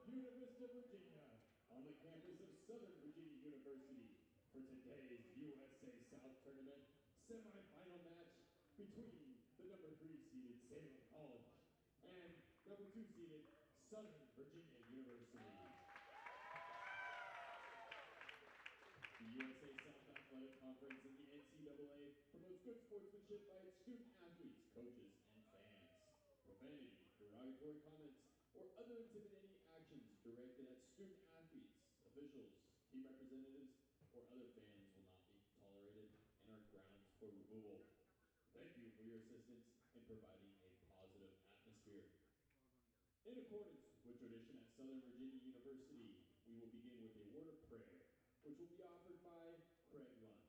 Buena Vista, Virginia, on the campus of Southern Virginia University for today's USA South Tournament semifinal match between the number 3 seeded Salem College and number 2 seeded Southern Virginia University. The USA South Athletic Conference and the NCAA promotes good sportsmanship by its student athletes, coaches, and fans. Profanity, derogatory comments, or other intimidating actions directed at student athletes, officials, team representatives, or other fans will not be tolerated and are grounds for removal. Thank you for your assistance in providing a positive atmosphere. In accordance with tradition at Southern Virginia University, we will begin with a word of prayer, which will be offered by Craig Lund.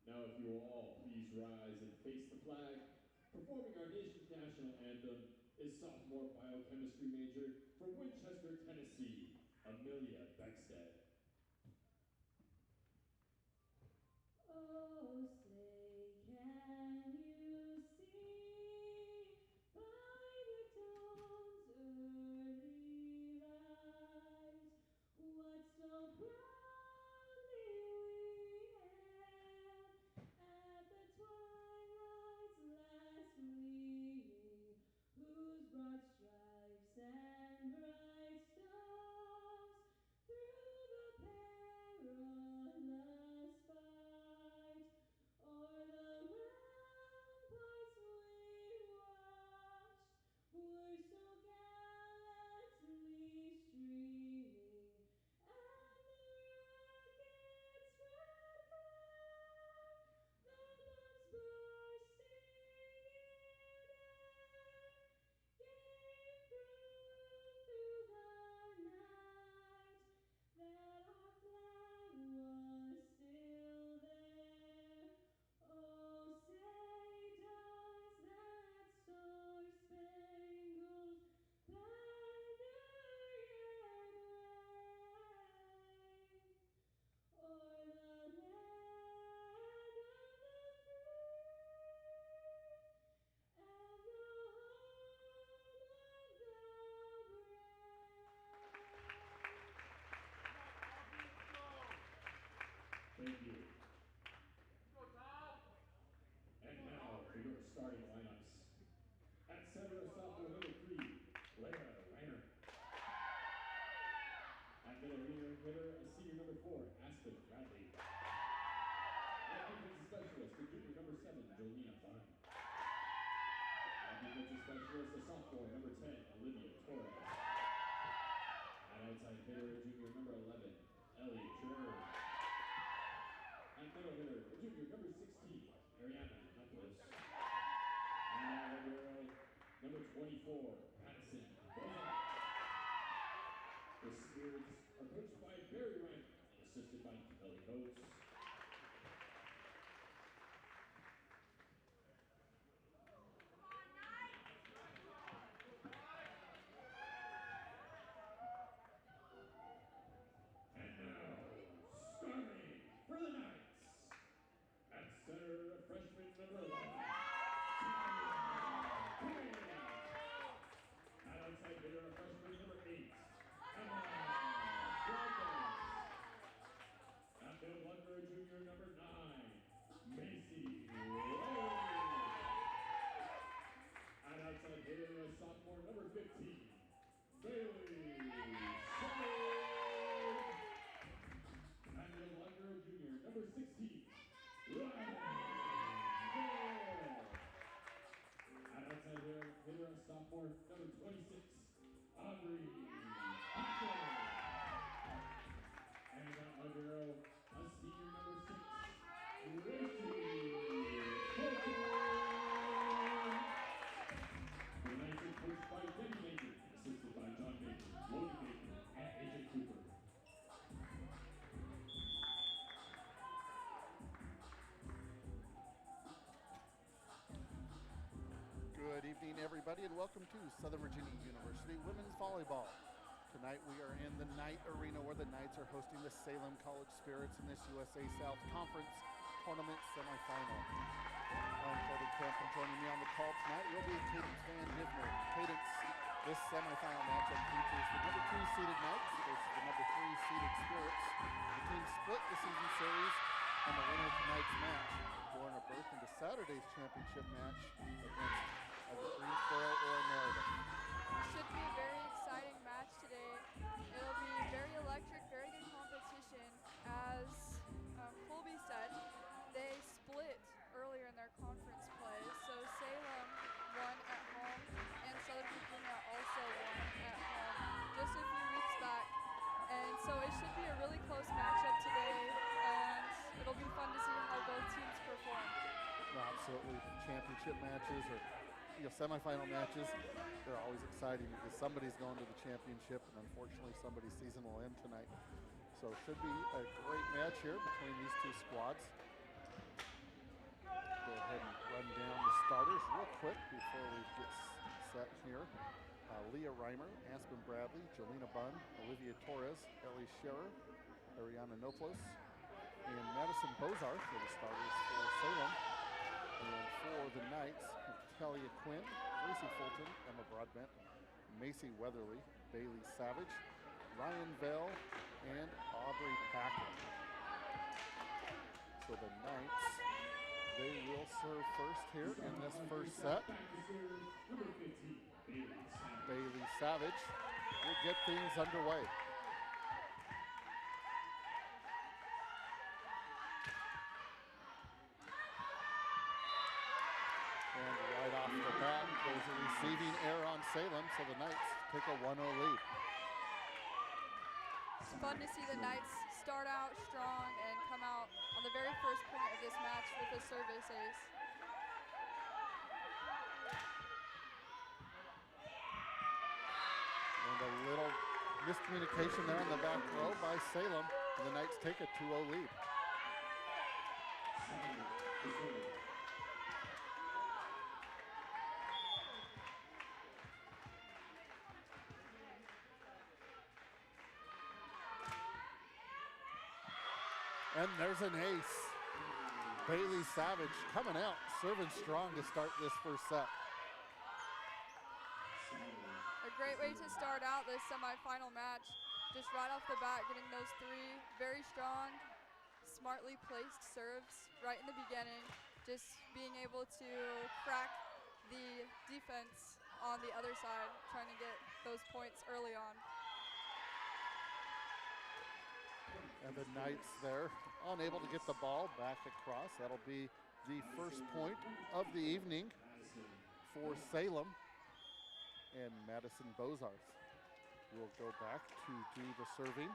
Now, if you will all please rise and face the flag. Performing our nation's national anthem is sophomore biochemistry major from Winchester, Tennessee, Amelia Beckstead. Oh, say, can you see by the dawn's early light what so proudly we hailed at the twilight's last gleaming, whose broad stripes and bright stars through the perilous fight o'er the ramparts we watched were so gallantly streaming, and the rockets spread far, the bombs bursting in air, gave proof through the night that our flag was still there. Oh, say does that star-spangled banner yet wave o'er the land of the free and the home of the brave? Thank you. And now for your starting lineups. At center, sophomore number 3, Lara Reiner. At middle hitter, a senior number 4, Aspen Bradley. At defensive specialist, a junior number 7, Jolena Bunn. At defensive specialist, a sophomore number 10, Olivia Torres. At outside hitter, a junior number 11, Ellie Trevor. At middle hitter, a junior number 16, Ariana Nicholas. And at libero, number 24, Madison Rosa. The Spirits are coached by Barry Ryan and assisted by Kelly Coates. And now, starting for the Knights, at center, a freshman number 11, at outside hitter, a freshman number 8, Emma Broadway. At middle blocker, a junior number 9, Macy Rose. At outside hitter, a sophomore number 15, Bailey Shepard. At middle blocker, a junior number 16, Ryan Moore. At outside hitter, sophomore number 26, Aubrey Packer. And that libero, a senior number 6, Gracie Colton. The Knights are coached by Debbie Baker, assisted by John Baker, Logan Baker, and AJ Cooper. Good evening, everybody, and welcome to Southern Virginia University Women's Volleyball. Tonight we are in the Knight Arena where the Knights are hosting the Salem College Spirits in this USA South Conference Tournament Semifinal. I'm Colby Kemp, and joining me on the call tonight will be Cadence Van Hivner. Cadence, this semifinal matchup features the number 2 seeded Knights versus the number 3 seeded Spirits. The team split the season series, and the winner of tonight's match will earn a berth into Saturday's championship match against either Greensboro or Meredith. Should be a very exciting match today. It'll be very electric, very good competition. As Colby said, they split earlier in their conference play. So Salem won at home, and Southern Virginia also won at home just a few weeks back. And so it should be a really close matchup today, and it'll be fun to see how both teams perform. Absolutely. Championship matches or semifinal matches, they're always exciting because somebody's going to the championship, and unfortunately somebody's season will end tonight. So it should be a great match here between these two squads. Go ahead and run down the starters real quick before we get set here. Leah Reimer, Aspen Bradley, Jelena Bunn, Olivia Torres, Ellie Scherer, Ariana Noplos, and Madison Bozarth for the starters for Salem. And for the Knights, Talia Quinn, Gracie Fulton, Emma Broadbent, Macy Weatherly, Bailey Savage, Ryan Vell, and Aubrey Packer. So the Knights, they will serve first here in this first set. Bailey Savage will get things underway. And right off the bat, there's a receiving error on Salem, so the Knights take a 1-0 lead. It's fun to see the Knights start out strong and come out on the very first point of this match with a service ace. And a little miscommunication there in the back row by Salem, and the Knights take a 2-0 lead. And there's an ace. Bailey Savage coming out, serving strong to start this first set. A great way to start out this semifinal match. Just right off the bat, getting those 3 very strong, smartly placed serves right in the beginning. Just being able to crack the defense on the other side, trying to get those points early on. And the Knights there, unable to get the ball back across. That'll be the first point of the evening for Salem. And Madison Bozarth will go back to do the serving.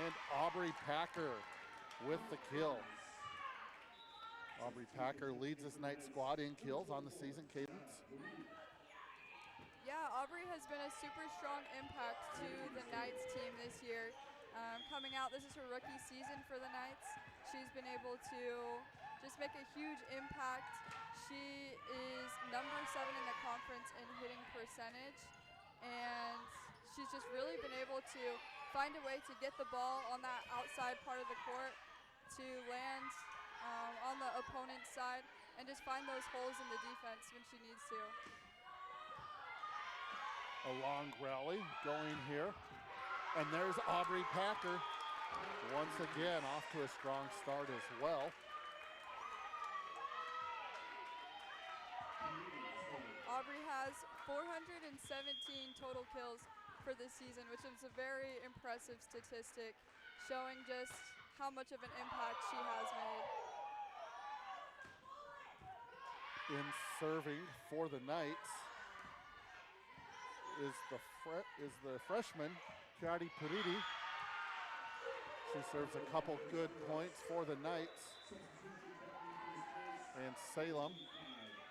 And Aubrey Packer with the kill. Aubrey Packer leads this Knight squad in kills on the season, Cadence. Yeah, Aubrey has been a super strong impact to the Knights team this year. Coming out, this is her rookie season for the Knights. She's been able to just make a huge impact. She is number 7 in the conference in hitting percentage, and she's just really been able to find a way to get the ball on that outside part of the court to land on the opponent's side and just find those holes in the defense when she needs to. A long rally going here. And there's Aubrey Packer once again off to a strong start as well. Aubrey has 417 total kills for this season, which is a very impressive statistic, showing just how much of an impact she has made. In serving for the Knights is the freshman, Kiari Puridi. She serves a couple good points for the Knights. And Salem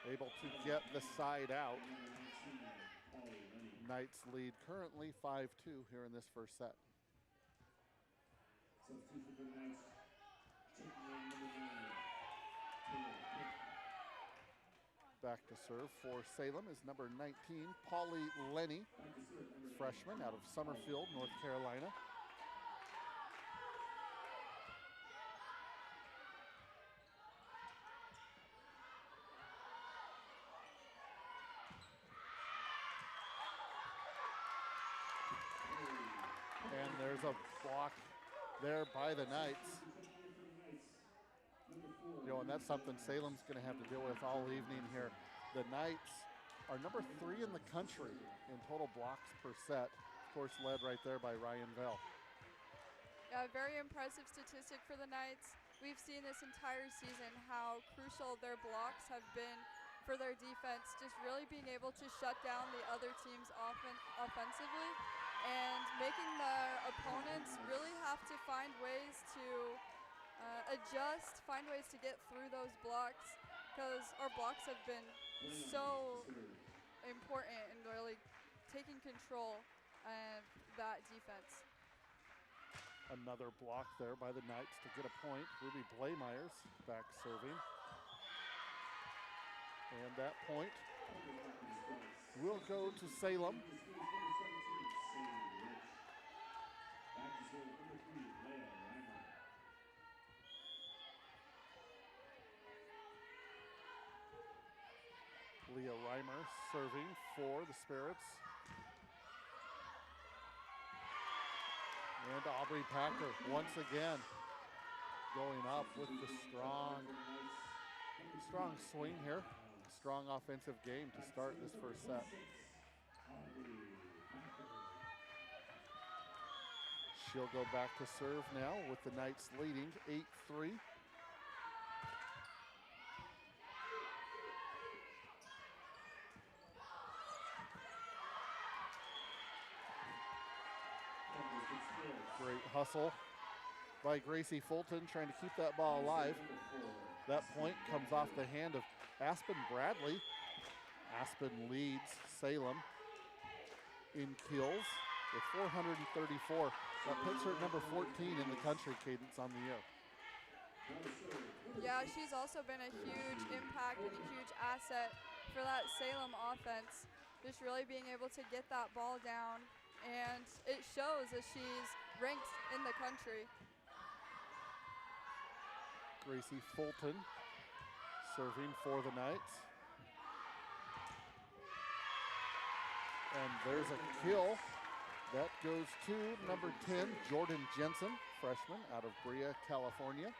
able to get the side out. Knights lead currently 5-2 here in this first set. Substitution for the Knights. Checking in number 9. Back to serve for Salem is number 19, Polly Lenny, freshman out of Summerfield, North Carolina. And there's a block there by the Knights. And that's something Salem's going to have to deal with all evening here. The Knights are number 3 in the country in total blocks per set. Of course, led right there by Ryan Vell. Yeah, very impressive statistic for the Knights. We've seen this entire season how crucial their blocks have been for their defense, just really being able to shut down the other team's offensively and making their opponents really have to find ways to adjust, find ways to get through those blocks, because our blocks have been so important in really taking control of that defense. Another block there by the Knights to get a point. Ruby Blaymeyers back serving. And that point will go to Salem. Leah Reimer serving for the Spirits. And Aubrey Packer once again going up with the strong swing here. Strong offensive game to start this first set. She'll go back to serve now with the Knights leading 8-3. Great hustle by Gracie Fulton trying to keep that ball alive. That point comes off the hand of Aspen Bradley. Aspen leads Salem in kills with 434. That puts her at number 14 in the country cadence on the year. Yeah, she's also been a huge impact and a huge asset for that Salem offense. Just really being able to get that ball down, and it shows as she's ranked in the country. Gracie Fulton serving for the Knights. And there's a kill. That goes to number 10, Jordan Jensen, freshman out of Brea, California.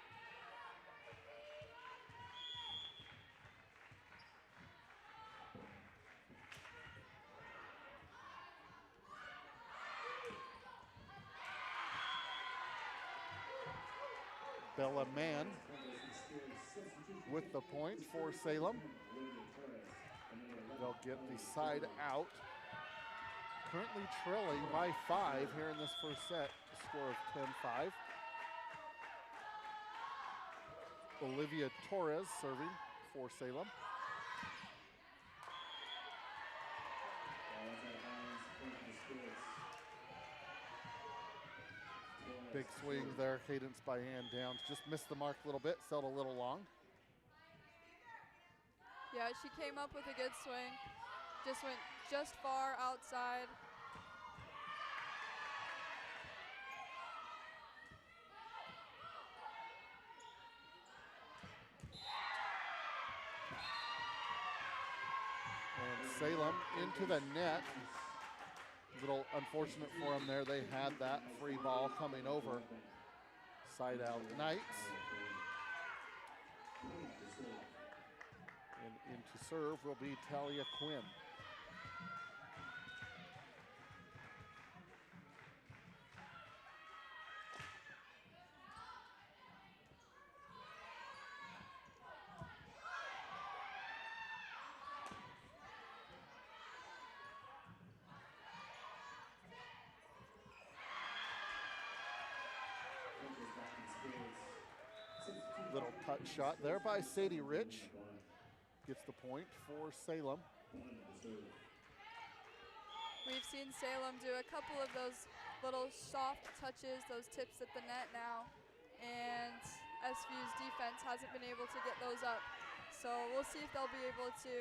Bella Mann with the point for Salem. They'll get the side out. Currently trailing by 5 here in this first set, a score of 10-5. Olivia Torres serving for Salem. Big swing there, cadence by Ann Downs. Just missed the mark a little bit, felt a little long. Yeah, she came up with a good swing. Just went just far outside. And Salem into the net. A little unfortunate for them there. They had that free ball coming over. Side out Knights. And into serve will be Talia Quinn. Little touch shot there by Sadie Rich. Gets the point for Salem. We've seen Salem do a couple of those little soft touches, those tips at the net now, and SVU's defense hasn't been able to get those up. So we'll see if they'll be able to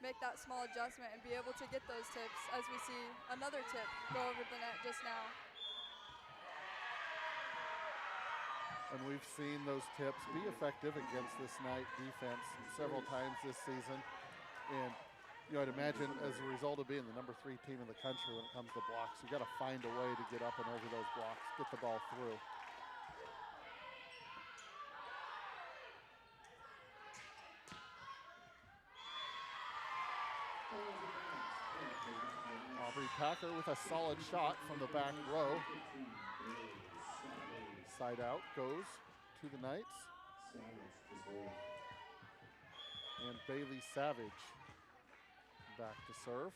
make that small adjustment and be able to get those tips as we see another tip go over the net just now. And we've seen those tips be effective against this Knight defense several times this season. And I'd imagine as a result of being the #3 team in the country when it comes to blocks, you got to find a way to get up and over those blocks, get the ball through. Aubrey Packer with a solid shot from the back row. Side out goes to the Knights. And Bailey Savage back to serve.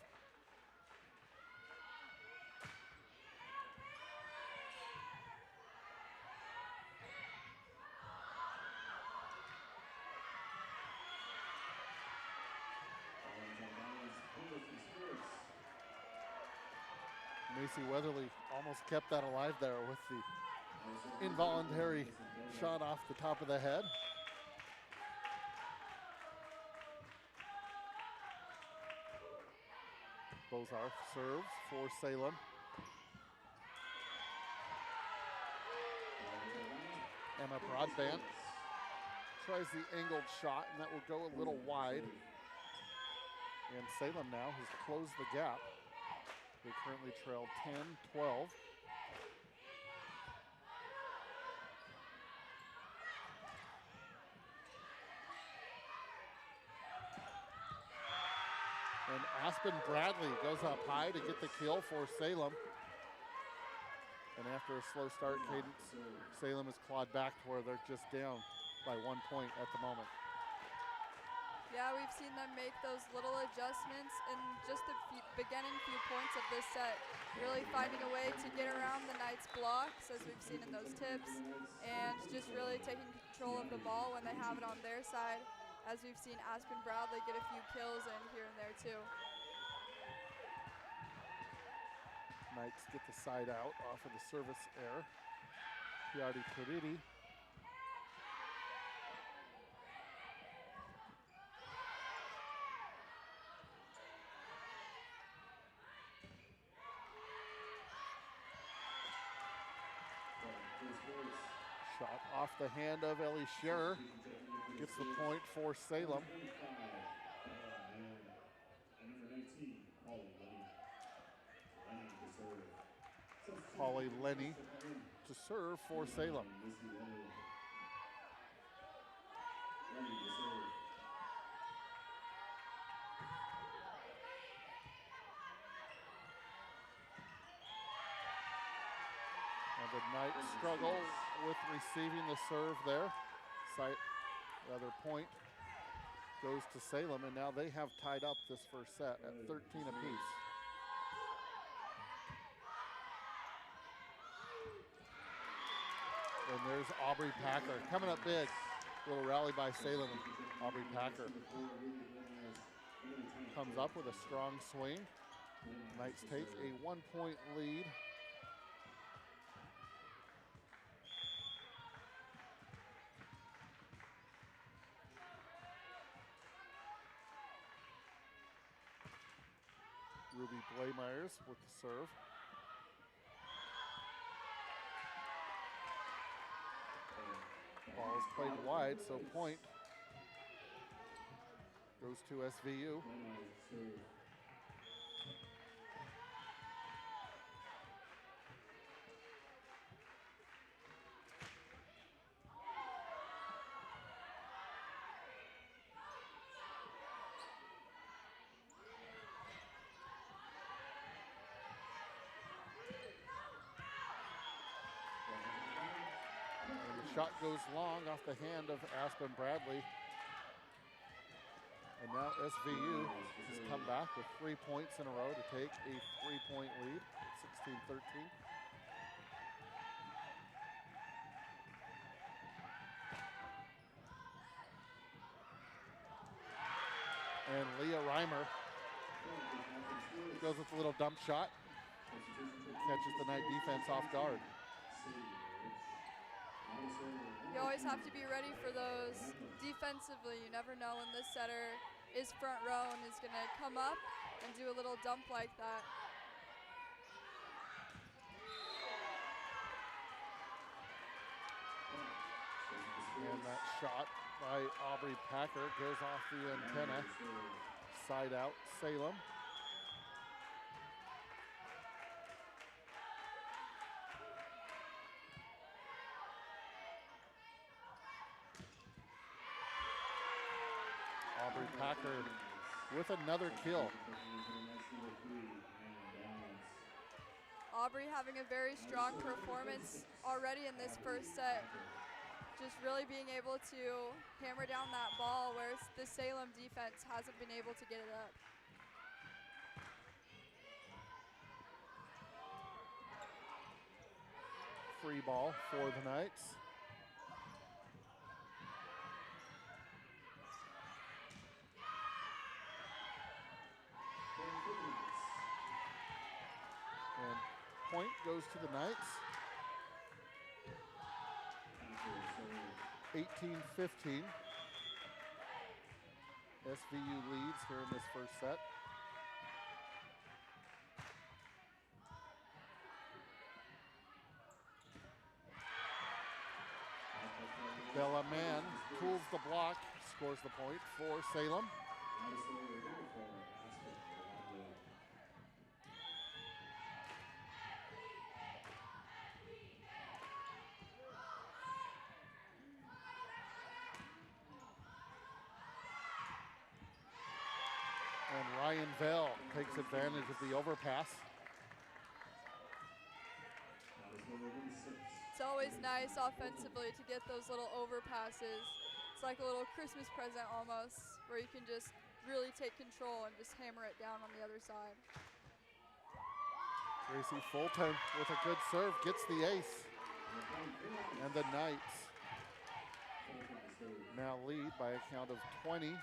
Macy Weatherly almost kept that alive there with the involuntary shot off the top of the head. Bozarth serves for Salem. Emma Broadbent tries the angled shot, and that will go a little wide. And Salem now has closed the gap. They currently trail 10-12. And Aspen Bradley goes up high to get the kill for Salem. And after a slow start, Cadence, Salem has clawed back to where they're just down by 1 point at the moment. Yeah, we've seen them make those little adjustments in just the beginning few points of this set, really finding a way to get around the Knights' blocks, as we've seen in those tips, and just really taking control of the ball when they have it on their side, as we've seen Aspen Bradley get a few kills in here and there too. Knights get the side out off of the service error. Piatti Turiti. Shot off the hand of Ellie Scherer. Gets the point for Salem. Polly Lenny to serve for Salem. And the Knights struggle with receiving the serve there. Point goes to Salem, and now they have tied up this first set at 13 apiece. And there's Aubrey Packer coming up big. Little rally by Salem. Aubrey Packer comes up with a strong swing. Knights take a 1 point lead. Ruby Blaymeyers with the serve. Ball is played wide, so point goes to SVU. Shot goes long off the hand of Aspen Bradley. And now SVU has come back with 3 points in a row to take a 3-point lead, 16-13. And Leah Reimer goes with a little dump shot. Catches the Knight defense off guard. You always have to be ready for those defensively. You never know when this setter is front row and is going to come up and do a little dump like that. And that shot by Aubrey Packer goes off the antenna. Side out, Salem. Aubrey Packer with another kill. Aubrey having a very strong performance already in this first set. Just really being able to hammer down that ball where the Salem defense hasn't been able to get it up. Free ball for the Knights. And point goes to the Knights. 18-15. SVU leads here in this first set. Bella Mann pulls the block, scores the point for Salem. And Ryan Vell takes advantage of the overpass. It's always nice offensively to get those little overpasses. It's like a little Christmas present almost, where you can just really take control and just hammer it down on the other side. Gracie Fulton with a good serve gets the ace. And the Knights now lead by a count of 20-16.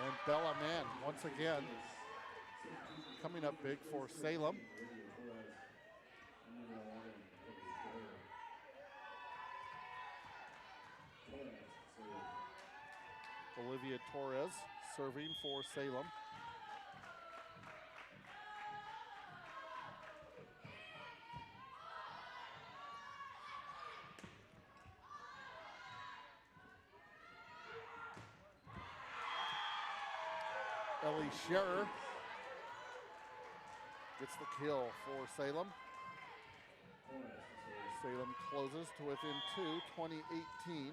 And Bella Mann, once again, coming up big for Salem. Olivia Torres serving for Salem. Ellie Scherer gets the kill for Salem. Salem closes to within 2, 20-18.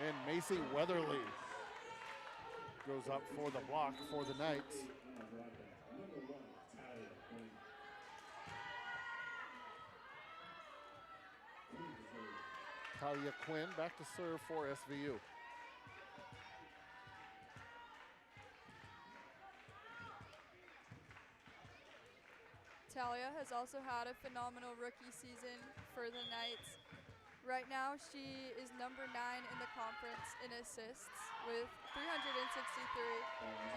And Macy Weatherly goes up for the block for the Knights. Talia Quinn back to serve for SVU. Talia has also had a phenomenal rookie season for the Knights. Right now, she is number 9 in the conference in assists with 363,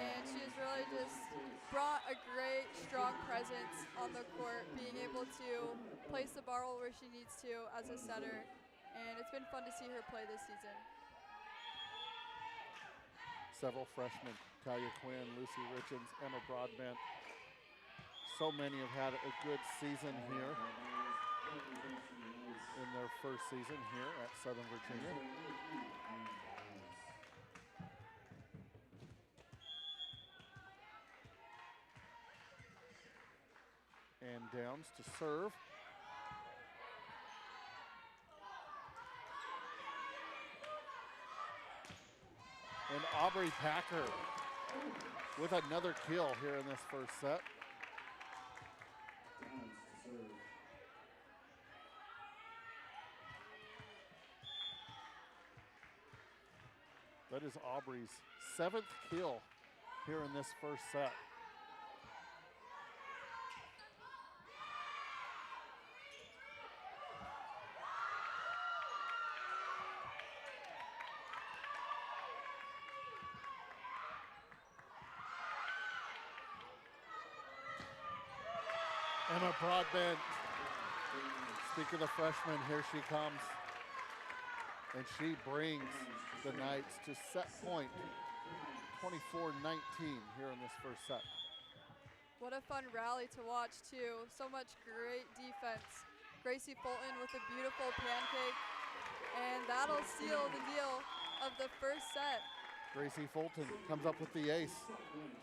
and she has really just brought a great, strong presence on the court, being able to place the ball where she needs to as a setter, and it's been fun to see her play this season. Several freshmen, Talia Quinn, Lucy Richens, Emma Broadbent. So many have had a good season here in their first season here at Southern Virginia. And Downs to serve. And Aubrey Packer with another kill here in this first set. Downs to serve. That is Aubrey's 7th kill here in this first set. Emma Broadbent, speak of the freshman, here she comes. And she brings the Knights to set point, 24-19 here in this first set. What a fun rally to watch too. So much great defense. Gracie Fulton with a beautiful pancake. And that'll seal the deal of the first set. Gracie Fulton comes up with the ace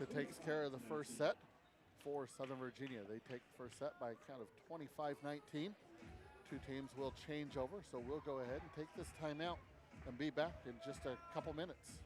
that takes care of the first set for Southern Virginia. They take the first set by a count of 25-19. Two teams will change over, so we'll go ahead and take this timeout and be back in just a couple minutes.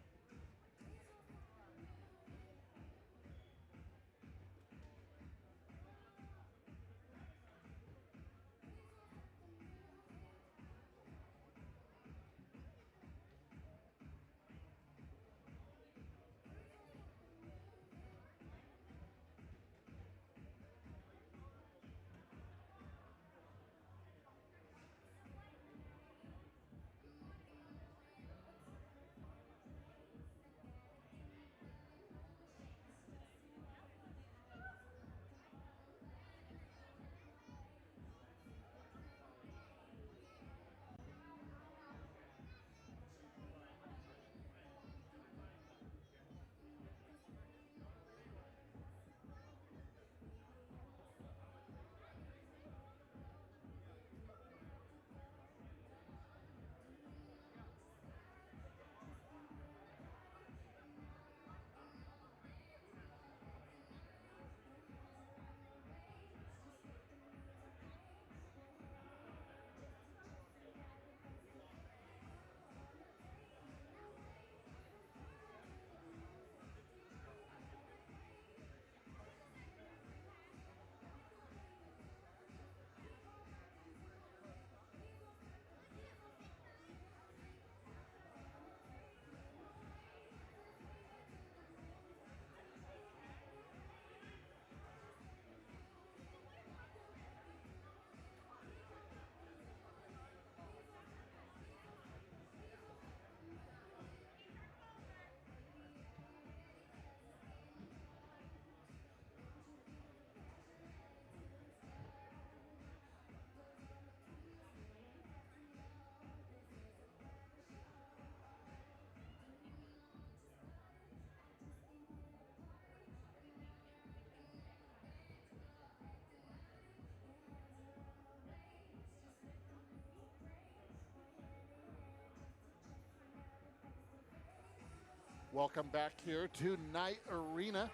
Welcome back here to Knight Arena.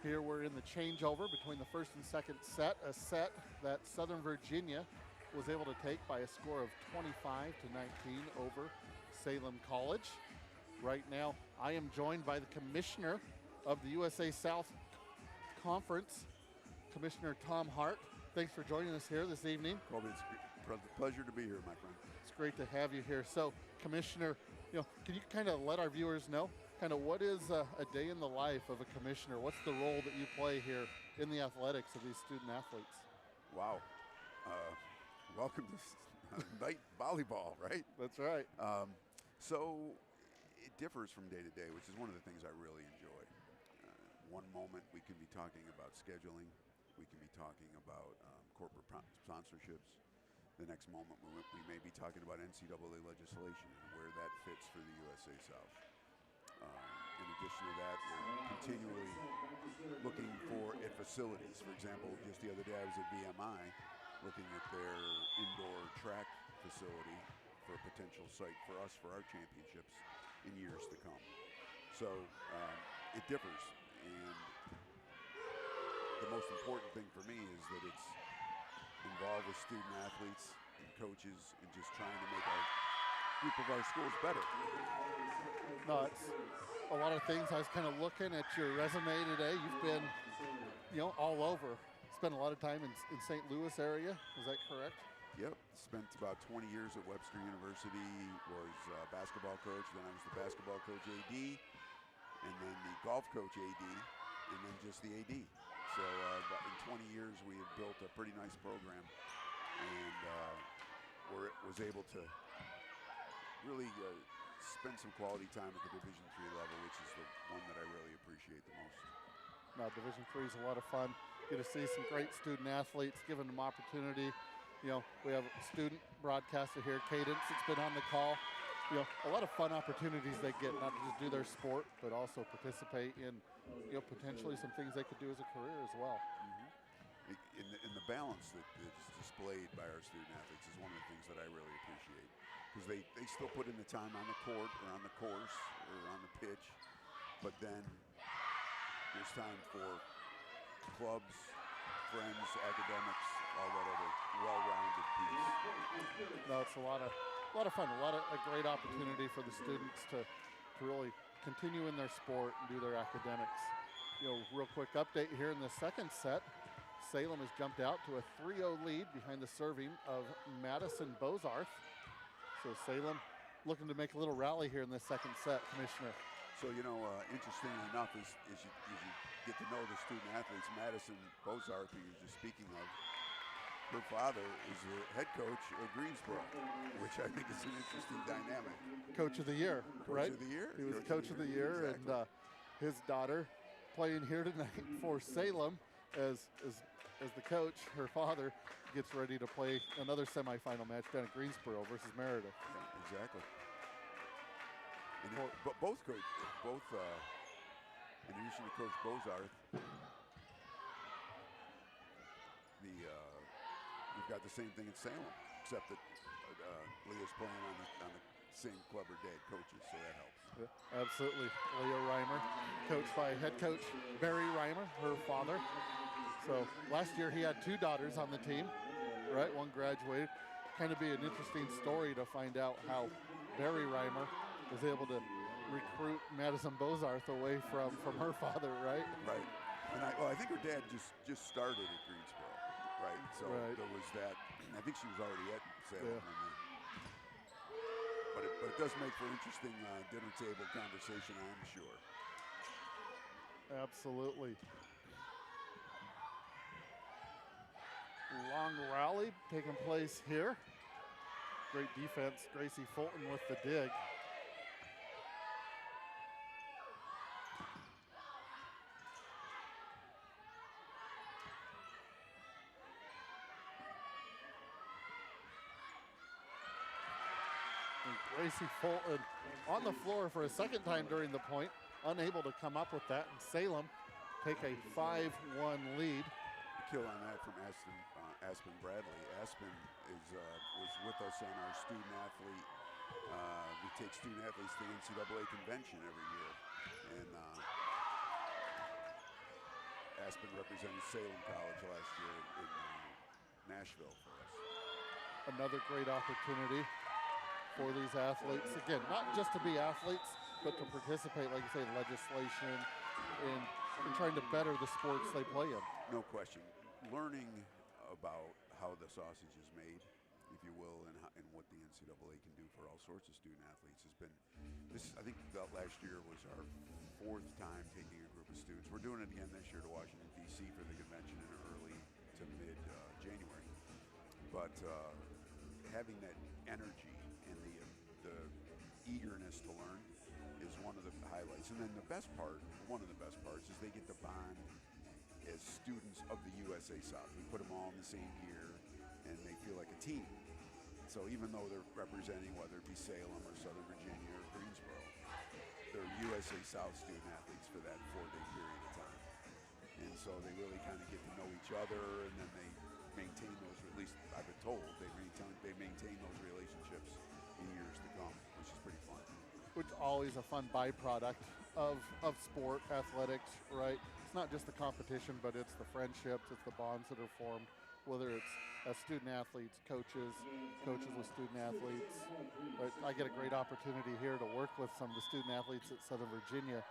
Here we're in the changeover between the first and second set, a set that Southern Virginia was able to take by a score of 25-19 over Salem College. Right now, I am joined by the commissioner of the USA South Conference, Commissioner Tom Hart. Thanks for joining us here this evening. Colby, it's a pleasure to be here, my friend. It's great to have you here. So, Commissioner, can you kind of let our viewers know kind of what is a day in the life of a commissioner? What's the role that you play here in the athletics of these student athletes? Wow. Welcome to night volleyball, right? That's right. So it differs from day to day, which is one of the things I really enjoy. One moment we can be talking about scheduling. We can be talking about corporate sponsorships. The next moment we may be talking about NCAA legislation and where that fits for the USA South. In addition to that, we're continually looking for facilities. For example, just the other day I was at VMI looking at their indoor track facility for a potential site for us for our championships in years to come. So it differs, and the most important thing for me is that it's involved with student athletes and coaches and just trying to make our group of our schools better. No, it's a lot of things. I was kind of looking at your resume today. You've been, all over. Spent a lot of time in St. Louis area. Is that correct? Yep, spent about 20 years at Webster University, was basketball coach, then I was the basketball coach AD, and then the golf coach AD, and then just the AD. So in 20 years we have built a pretty nice program, and was able to really spend some quality time at the Division III level, which is the one that I really appreciate the most. No, Division III is a lot of fun. Get to see some great student athletes, giving them opportunity. We have a student broadcaster here, Cadence, that's been on the call. A lot of fun opportunities they get, not to just do their sport, but also participate in, potentially some things they could do as a career as well. In the balance that is displayed by our student athletes is one of the things that I really appreciate, because they still put in the time on the court or on the course or on the pitch, but then there's time for clubs, friends, academics, all that other well-rounded piece. No, it's a lot of fun, a great opportunity for the students to really continue in their sport and do their academics. Real quick update here in the second set. Salem has jumped out to a 3-0 lead behind the serving of Madison Bozarth. So Salem looking to make a little rally here in the second set, Commissioner. So, interestingly enough, as you get to know the student athletes, Madison Bozarth, who you're just speaking of, her father is the head coach at Greensboro, which I think is an interesting dynamic. Coach of the year, right? Coach of the year. He was coach of the year, exactly. And his daughter playing here tonight for Salem as the coach. Her father gets ready to play another semifinal match down at Greensboro versus Meredith. Yeah, exactly. And both in addition to Coach Bozarth, we've got the same thing at Salem, except that Leah's playing on the same club her dad coaches, so that helps. Yeah, absolutely. Leah Reimer, coached by head coach Barry Reimer, her father. So last year he had 2 daughters on the team, right? One graduated. Kind of be an interesting story to find out how Barry Reimer was able to recruit Madison Bozarth away from her father, right? Right. And I think her dad just started at Greensboro, right? So there was that. I think she was already at Salem. Yeah. But it does make for interesting dinner table conversation, I'm sure. Absolutely. Long rally taking place here. Great defense, Gracie Fulton with the dig. And Gracie Fulton on the floor for a second time during the point, unable to come up with that. And Salem take a 5-1 lead. Kill on that from Aspen Bradley. Aspen was with us on our student athlete. We take student athletes to the NCAA convention every year, and Aspen represented Salem College last year in Nashville for us. Another great opportunity for these athletes. Again, not just to be athletes, but to participate, like you say, in legislation and trying to better the sports they play in. No question. Learning about how the sausage is made, if you will, and what the NCAA can do for all sorts of student athletes has been, I think that last year was our 4th time taking a group of students. We're doing it again this year to Washington, D.C. for the convention in early to mid-January. But having that energy and the eagerness to learn is one of the highlights. And then one of the best parts is they get to bond as students of the USA South. We put them all in the same year, and they feel like a team. So even though they're representing, whether it be Salem or Southern Virginia or Greensboro, they're USA South student athletes for that 4-day period of time. And so they really kind of get to know each other, and then they maintain those, or at least I've been told, they maintain those relationships in years to come, which is pretty fun. Which is always a fun byproduct of sport, athletics, right? It's not just the competition, but it's the friendships, it's the bonds that are formed whether it's as student athletes, coaches with student athletes. But I get a great opportunity here to work with some of the student athletes at Southern Virginia,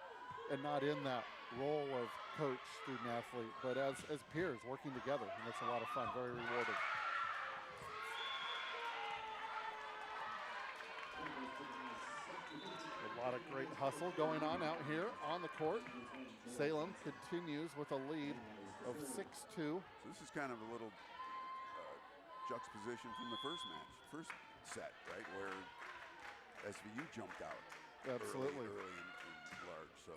and not in that role of coach, student athlete, but as peers working together, and it's a lot of fun, very rewarding. A lot of great hustle going on out here on the court. Salem continues with a lead of 6-2. So this is kind of a little juxtaposition from the first set, right, where SVU jumped out. Absolutely. Early and large. So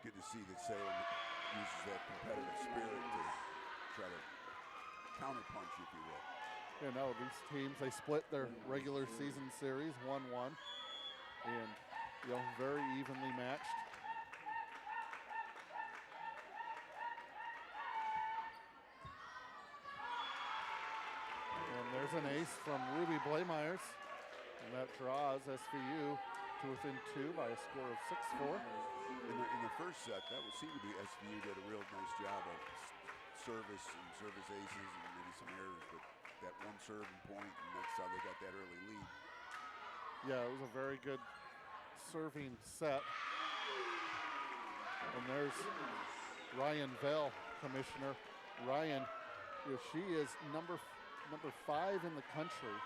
good to see that Salem uses that competitive spirit to try to counterpunch, if you will. You know, these teams, they split their regular season series 1-1. And, you know, very evenly matched. And there's an ace from Ruby Blaemeyers. And that draws SVU to within 2 by a score of 6-4. In the first set, that would seem to be SVU did a real nice job of service aces and maybe some errors, but that one serve and point, and that's how they got that early lead. Yeah, it was a very good serving set. And there's Ryan Vell, commissioner. Ryan, she is number 5 in the country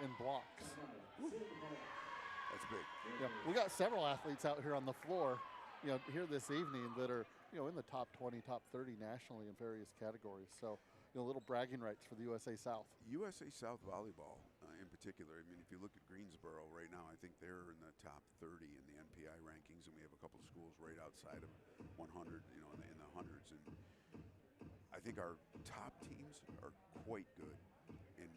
in blocks. That's big. Yeah, we got several athletes out here on the floor, you know, here this evening that are, you know, in the top 20, top 30 nationally in various categories. So, you know, little bragging rights for the USA South. USA South Volleyball in particular, I mean, if you look at Greensboro right now, I think they're in the top 30 in the NPI rankings, and we have a couple of schools right outside of 100, you know, in the hundreds. And I think our top teams are quite good. And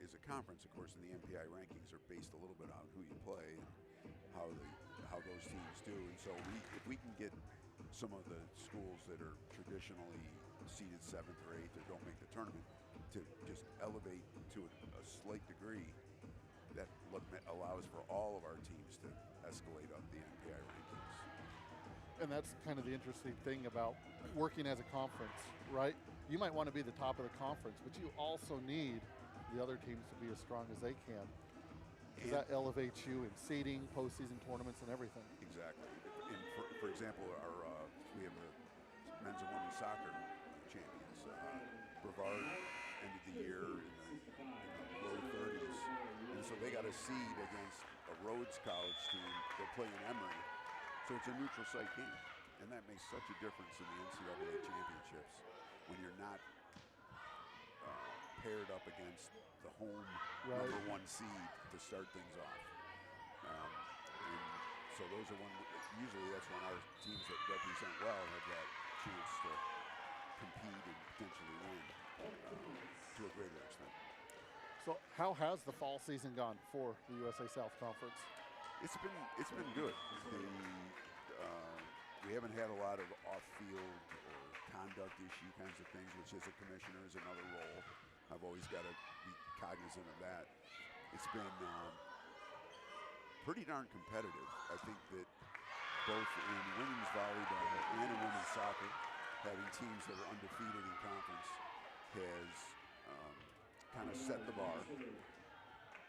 as a conference, of course, in the NPI rankings are based a little bit on who you play and how those teams do. And so if we can get some of the schools that are traditionally seeded 7th or 8th or don't make the tournament to just elevate to a slight degree, that allows for all of our teams to escalate up the NPI rankings. And that's kind of the interesting thing about working as a conference, right? You might want to be the top of the conference, but you also need the other teams to be as strong as they can. Because that elevates you in seeding, postseason tournaments, and everything. Exactly. And for example, we have the men's and women's soccer champions. Brevard ended the year in the low 30s, and so they got a seed against a Rhodes College team. They're playing Emory, so it's a neutral site game, and that makes such a difference in the NCAA championships when you're not paired up against the home number 1 seed to start things off. And so those are usually that's when our teams that represent well have that chance to compete and potentially win to a greater extent. So how has the fall season gone for the USA South Conference? It's been good. We haven't had a lot of off-field or conduct issue kinds of things, which as a commissioner is another role. I've always got to be cognizant of that. It's been pretty darn competitive. I think that both in women's volleyball and in women's soccer, having teams that are undefeated in conference has kind of set the bar.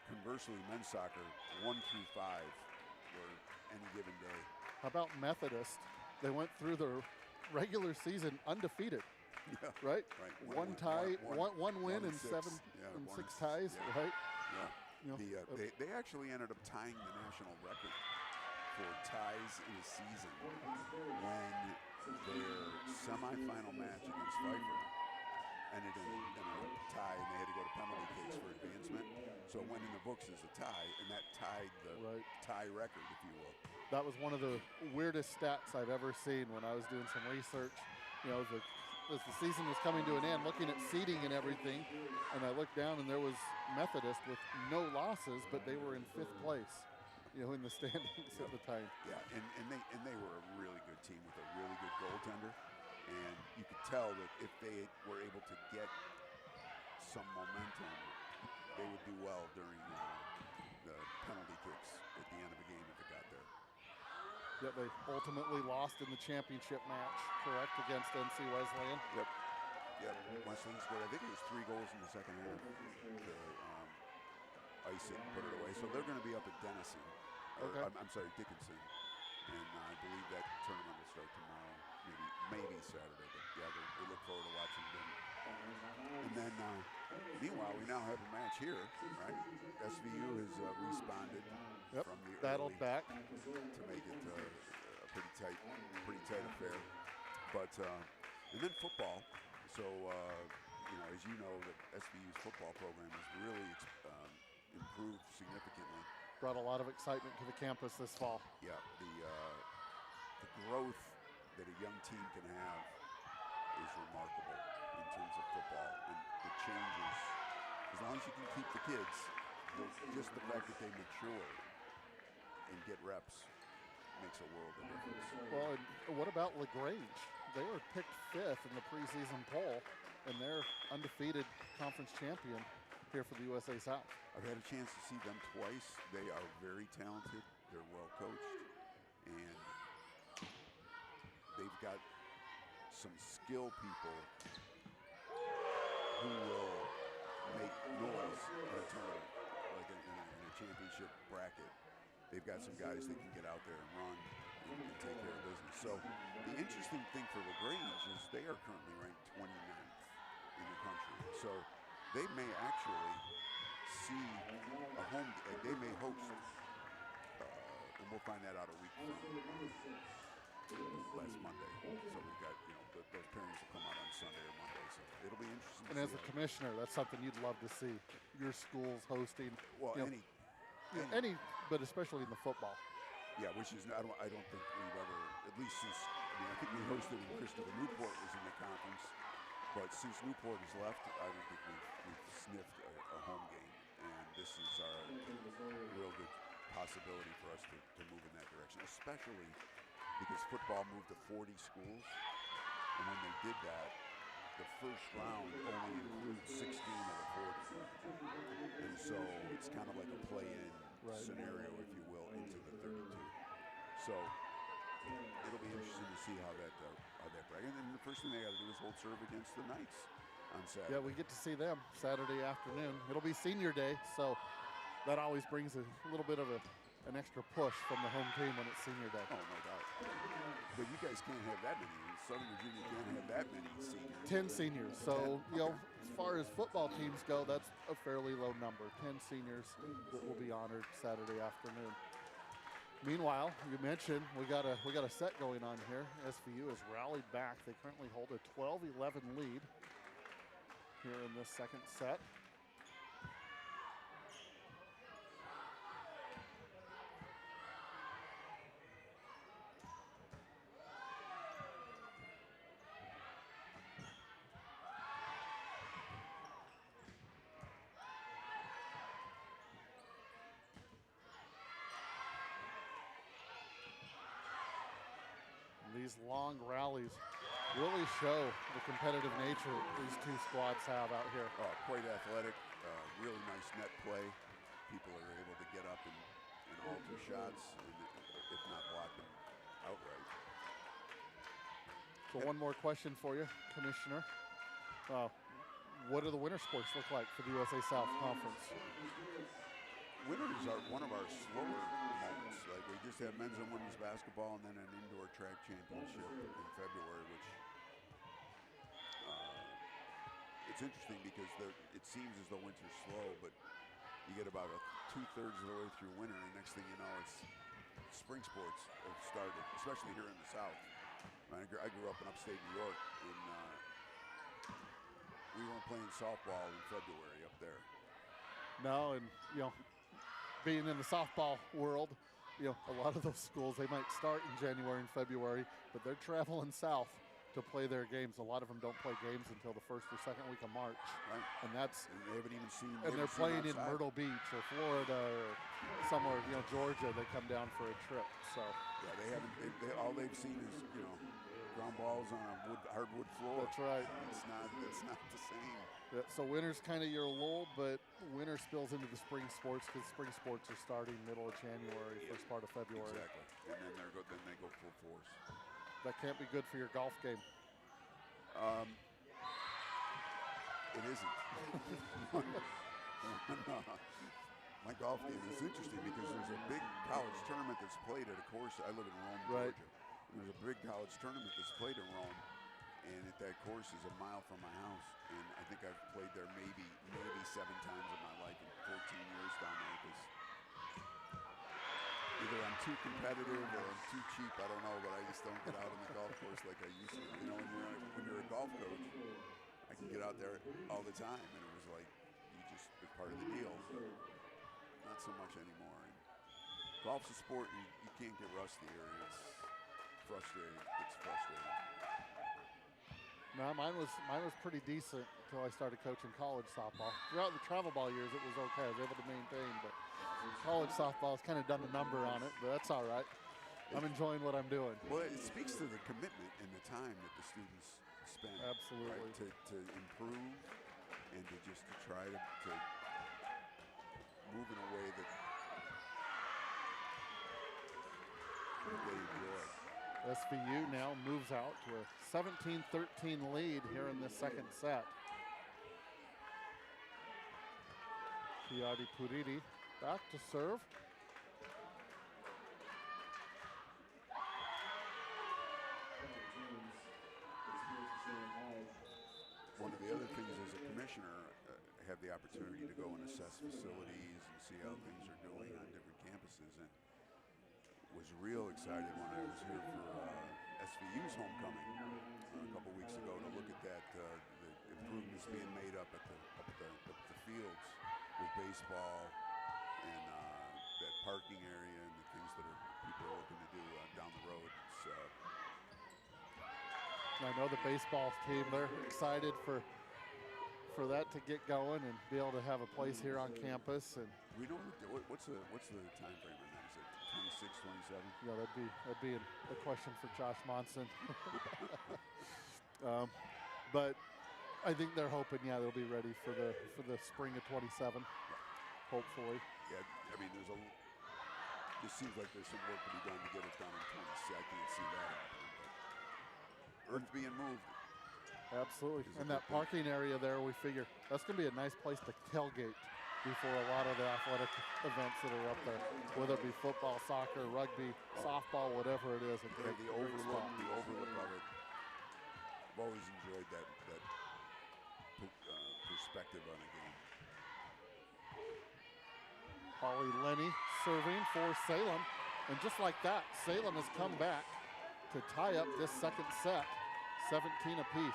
Conversely, men's soccer, 1 through 5 were any given day. How about Methodist? They went through the regular season undefeated. Yeah, right? Right. One win and 6 ties, yeah. right? Yeah. You know, They actually ended up tying the national record for ties in a season when their semifinal match against Pfeiffer ended in a tie, and they had to go to penalty kicks for advancement. So it went in the books as a tie, and that tied the tie record, if you will. That was one of the weirdest stats I've ever seen when I was doing some research. You know, as the season was coming to an end, looking at seeding and everything, and I looked down and there was Methodist with no losses, but they were in 5th place, you know, in the standings at the time. Yeah, and they were a really good team with a really good goaltender, and you could tell that if they were able to get some momentum, they would do well during the penalty kicks at the end of the game if it got there. Yet they ultimately lost in the championship match, correct, against NC Wesleyan. Yep. Yep, Wesleyan scored, I think it was 3 goals in the second half to ice it and put it away. So they're going to be up at Denison, or Okay. I'm sorry, Dickinson. And I believe that tournament will start tomorrow, maybe Saturday. But yeah, we look forward to watching them. And then, meanwhile, we now have a match here, right? SVU has responded from the battled early back to make it a pretty tight affair. But and then football. So as you know, the SVU's football program has really improved significantly. brought a lot of excitement to the campus this fall. Yeah, the growth that a young team can have is remarkable in terms of football, and the changes. As long as you can keep the kids, just the fact that they mature and get reps makes a world of difference. Well, and what about LaGrange? They were picked 5th in the preseason poll, and they're undefeated conference champion here for the USA South. I've had a chance to see them twice. They are very talented. They're well coached, and they've got some skill people who will make noise in a tournament, like in a championship bracket. They've got some guys that can get out there and run and take care of business. So the interesting thing for LaGrange is they are currently ranked 29th in the country. So they may actually see a home, they may host, and we'll find that out a week from last Monday. So we've got, those pairings will come out on Sunday or Monday. So it'll be interesting. And as a commissioner, that's something you'd love to see. Your school's hosting. Well, any, but especially in the football. Yeah, which is, I don't think we've ever, at least since, I think we hosted when Christopher Newport was in the conference, but since Newport has left, I don't think we've sniffed a home game, and this is our real good possibility for us to move in that direction, especially because football moved to 40 schools, and when they did that, the first round only includes 16 of the 40, and so it's kind of like a play-in scenario, if you will, into the 32. So it'll be interesting to see how that bracket. And then the first thing they got to do is hold serve against the Knights on Saturday. Yeah, we get to see them Saturday afternoon. It'll be senior day, so that always brings a little bit of an extra push from the home team when it's senior day. Oh, no doubt. But you guys can't have that many. Southern Virginia can't have that many seniors. 10 seniors. So, as far as football teams go, that's a fairly low number. 10 seniors that will be honored Saturday afternoon. Meanwhile, you mentioned we got a set going on here. SVU has rallied back. They currently hold a 12-11 lead here in this second set. These long rallies really show the competitive nature these two squads have out here. Quite athletic, really nice net play. People are able to get up and alter shots, and if not block them outright. So one more question for you, Commissioner. What do the winter sports look like for the USA South Conference? Winters are one of our slower moments. Like we just have men's and women's basketball, and then an indoor track championship in February, which it's interesting because it seems as though winter's slow, but you get about 2/3 of the way through winter, and next thing you know, it's spring sports have started, especially here in the South. I grew up in upstate New York, and we weren't playing softball in February up there. No, and being in the softball world, a lot of those schools, they might start in January and February, but they're traveling south to play their games. A lot of them don't play games until the first or second week of March. Right. And that's, and they haven't even seen. And they're playing in Myrtle Beach or Florida or somewhere, Georgia. They come down for a trip. So yeah, they haven't. All they've seen is ground balls on a hardwood floor. That's right. It's not the same. Yeah, so winter's kind of your lull, but winter spills into the spring sports because spring sports are starting middle of January, first part of February. Exactly, and then they go full force. That can't be good for your golf game. It isn't. My golf game, it's interesting because there's a big college tournament that's played at a course. I live in Rome, Right. Georgia. And there's a big college tournament that's played in Rome, and at that course is a mile from my house. And I think I've played there maybe 7 times in my life in 14 years down there, because either I'm too competitive or I'm too cheap. I don't know, but I just don't get out on the golf course like I used to. You know, when you're a golf coach, I can get out there all the time, and it was like it's part of the deal. But not so much anymore. And golf's a sport, and you can't get rusty, or it's frustrating. It's frustrating. No, mine was pretty decent until I started coaching college softball. Throughout the travel ball years, it was okay. I was able to maintain, but college softball's kind of done a number on it, but that's all right. I'm enjoying what I'm doing. Well, it speaks to the commitment and the time that the students spend. Absolutely. Right, to improve and to try to move in a way that they enjoy. SVU now moves out to a 17-13 lead here in this second set. Kiadi Puridi back to serve. One of the other things as a commissioner, have the opportunity to go and assess facilities and see how things are doing on different campuses, and was real excited when I was here for SVU's homecoming a couple weeks ago to look at that, the improvements being made up at the fields with baseball and that parking area and the things that people are looking to do down the road. So I know the baseball team, they're excited for that to get going and be able to have a place here on campus. And we don't. What's the time frame on that? Is it 26, 27? yeah, that'd be a question for Josh Monson. But I think they're hoping, they'll be ready for the spring of 27, hopefully. Yeah, I mean, it seems like there's some work to be done to get it done in 26. I can't see that happening. But earth being moved. Absolutely. And that parking area there, we figure that's going to be a nice place to tailgate before a lot of the athletic events that are up there, whether it be football, soccer, rugby, softball, whatever it is. The overlook of it. I've always enjoyed that perspective on a game. Holly Lenny serving for Salem. And just like that, Salem has come back to tie up this second set, 17 apiece.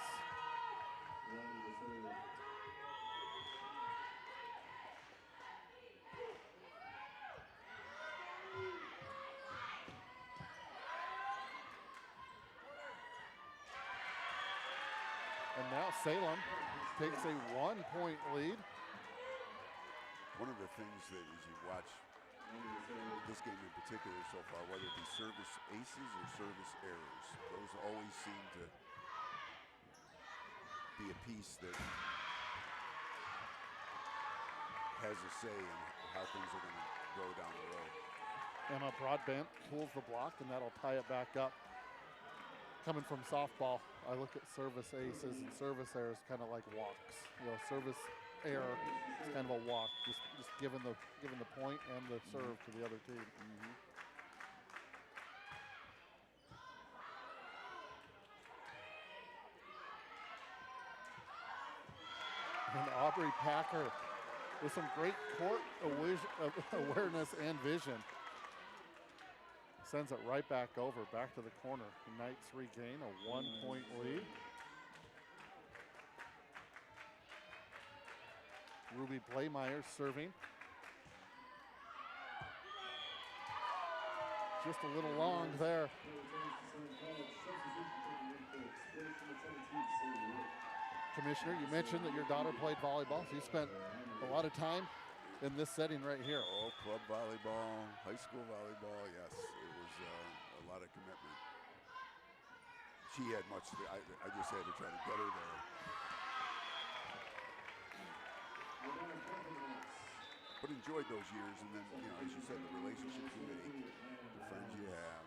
And now Salem takes a 1-point lead. One of the things that as you watch this game in particular so far, whether it be service aces or service errors, those always seem to be a piece that has a say in how things are going to go down the road. Emma Broadbent pulls the block, and that'll tie it back up. Coming from softball, I look at service aces and service errors kind of like walks. Service error is kind of a walk, just giving the point and the serve to the other team. And Aubrey Packer with some great court awareness and vision. Sends it right back over, back to the corner. The Knights regain a 1-point lead. Ruby Blaymeyer serving. Just a little long there. Commissioner, you mentioned that your daughter played volleyball. So you spent a lot of time in this setting right here. Oh, club volleyball, high school volleyball, yes. It was a lot of commitment. She had much, I just had to try to get her there. But enjoyed those years, and then, as you said, the relationships you make, the friends you have.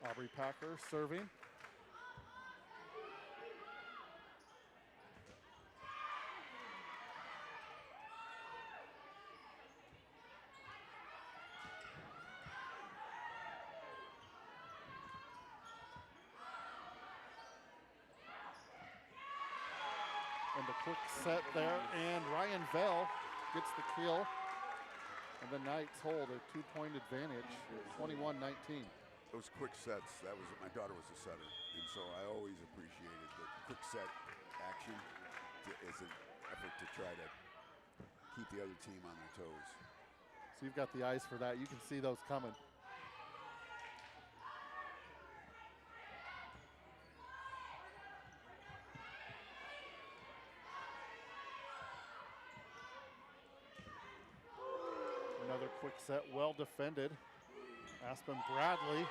Aubrey Packer serving. And the quick set there, and Ryan Vell gets the kill. And the Knights hold a 2-point advantage, 21-19. Those quick sets, my daughter was a setter, and so I always appreciated the quick set action as an effort to try to keep the other team on their toes. So you've got the eyes for that. You can see those coming. Another quick set, well defended. Aspen Bradley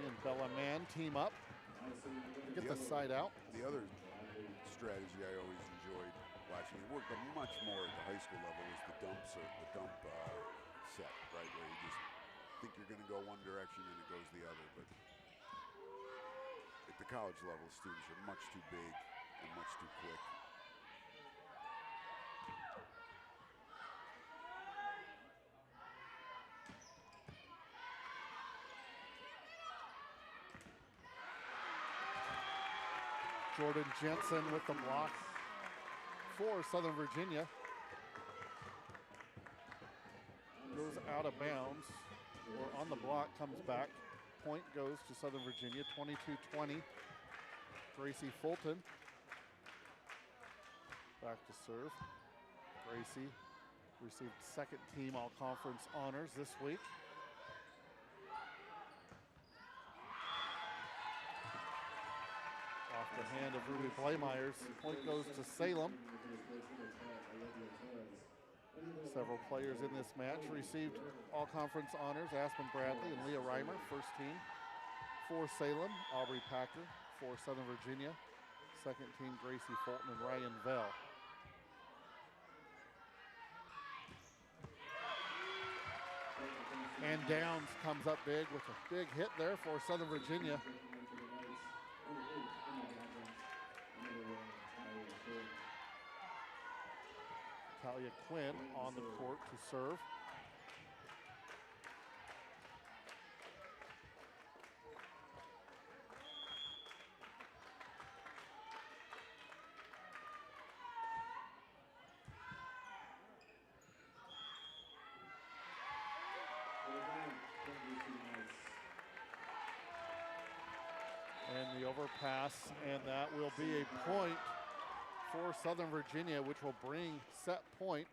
and Bella Mann team up. Get the side out. The other strategy I always enjoyed watching, it worked much more at the high school level, was the dump set, right? Where you just think you're going to go one direction and it goes the other. But at the college level, students are much too big and much too quick. Jordan Jensen with the block for Southern Virginia. Goes out of bounds, or on the block, comes back. Point goes to Southern Virginia, 22-20. Gracie Fulton back to serve. Gracie received second team all-conference honors this week. Off the hand of Ruby Blaymeyers. Point goes to Salem. Several players in this match received all-conference honors. Aspen Bradley and Leah Reimer, first team. For Salem, Aubrey Packer. For Southern Virginia, second team Gracie Fulton and Ryan Vell. And Downs comes up big with a big hit there for Southern Virginia. Talia Quinn on the court to serve. And the overpass, and that will be a point for Southern Virginia, which will bring set point.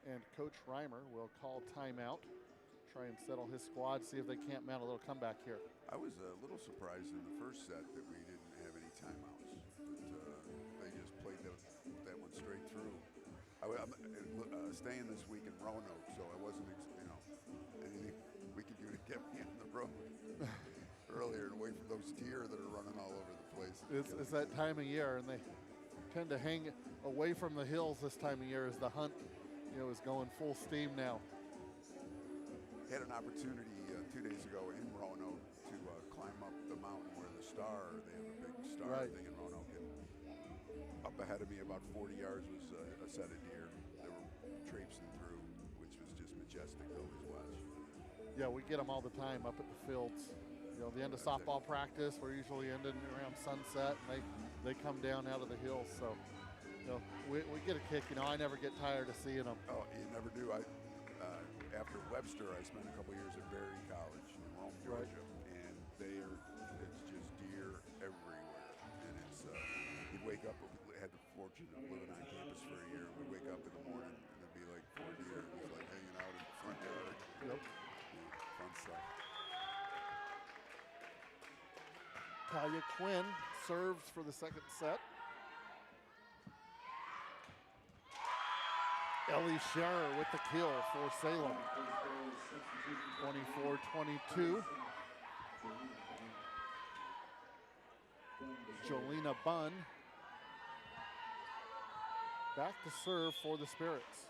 And Coach Reimer will call timeout, try and settle his squad, see if they can't mount a little comeback here. I was a little surprised in the first set that we didn't have any timeouts. They just played that one straight through. I'm staying this week in Roanoke, so I wasn't, anything we could do to get me on the road earlier and away from those deer that are running all over the place. It's that time of year, and they tend to hang away from the hills this time of year as the hunt, is going full steam now. Had an opportunity 2 days ago in Roanoke to climb up the mountain where they have a big star thing in Roanoke. And up ahead of me, about 40 yards, was a set of deer that were traipsing through, which was just majestic to always watch. Yeah, we get them all the time up at the fields. The end of softball practice, we're usually ending around sunset, and they come down out of the hills. So, we get a kick. I never get tired of seeing them. Oh, you never do. After Webster, I spent a couple years at Berry College in Rome, Georgia, and it's just deer everywhere. And you'd wake up, we had the fortune of living on campus for a year. We'd wake up in the morning, and there'd be like 4 deer, just like hanging out in the front yard. Yep. Fun stuff. Talia Quinn serves for the second set. Ellie Scherer with the kill for Salem. 24-22. Jolena Bunn back to serve for the Spirits.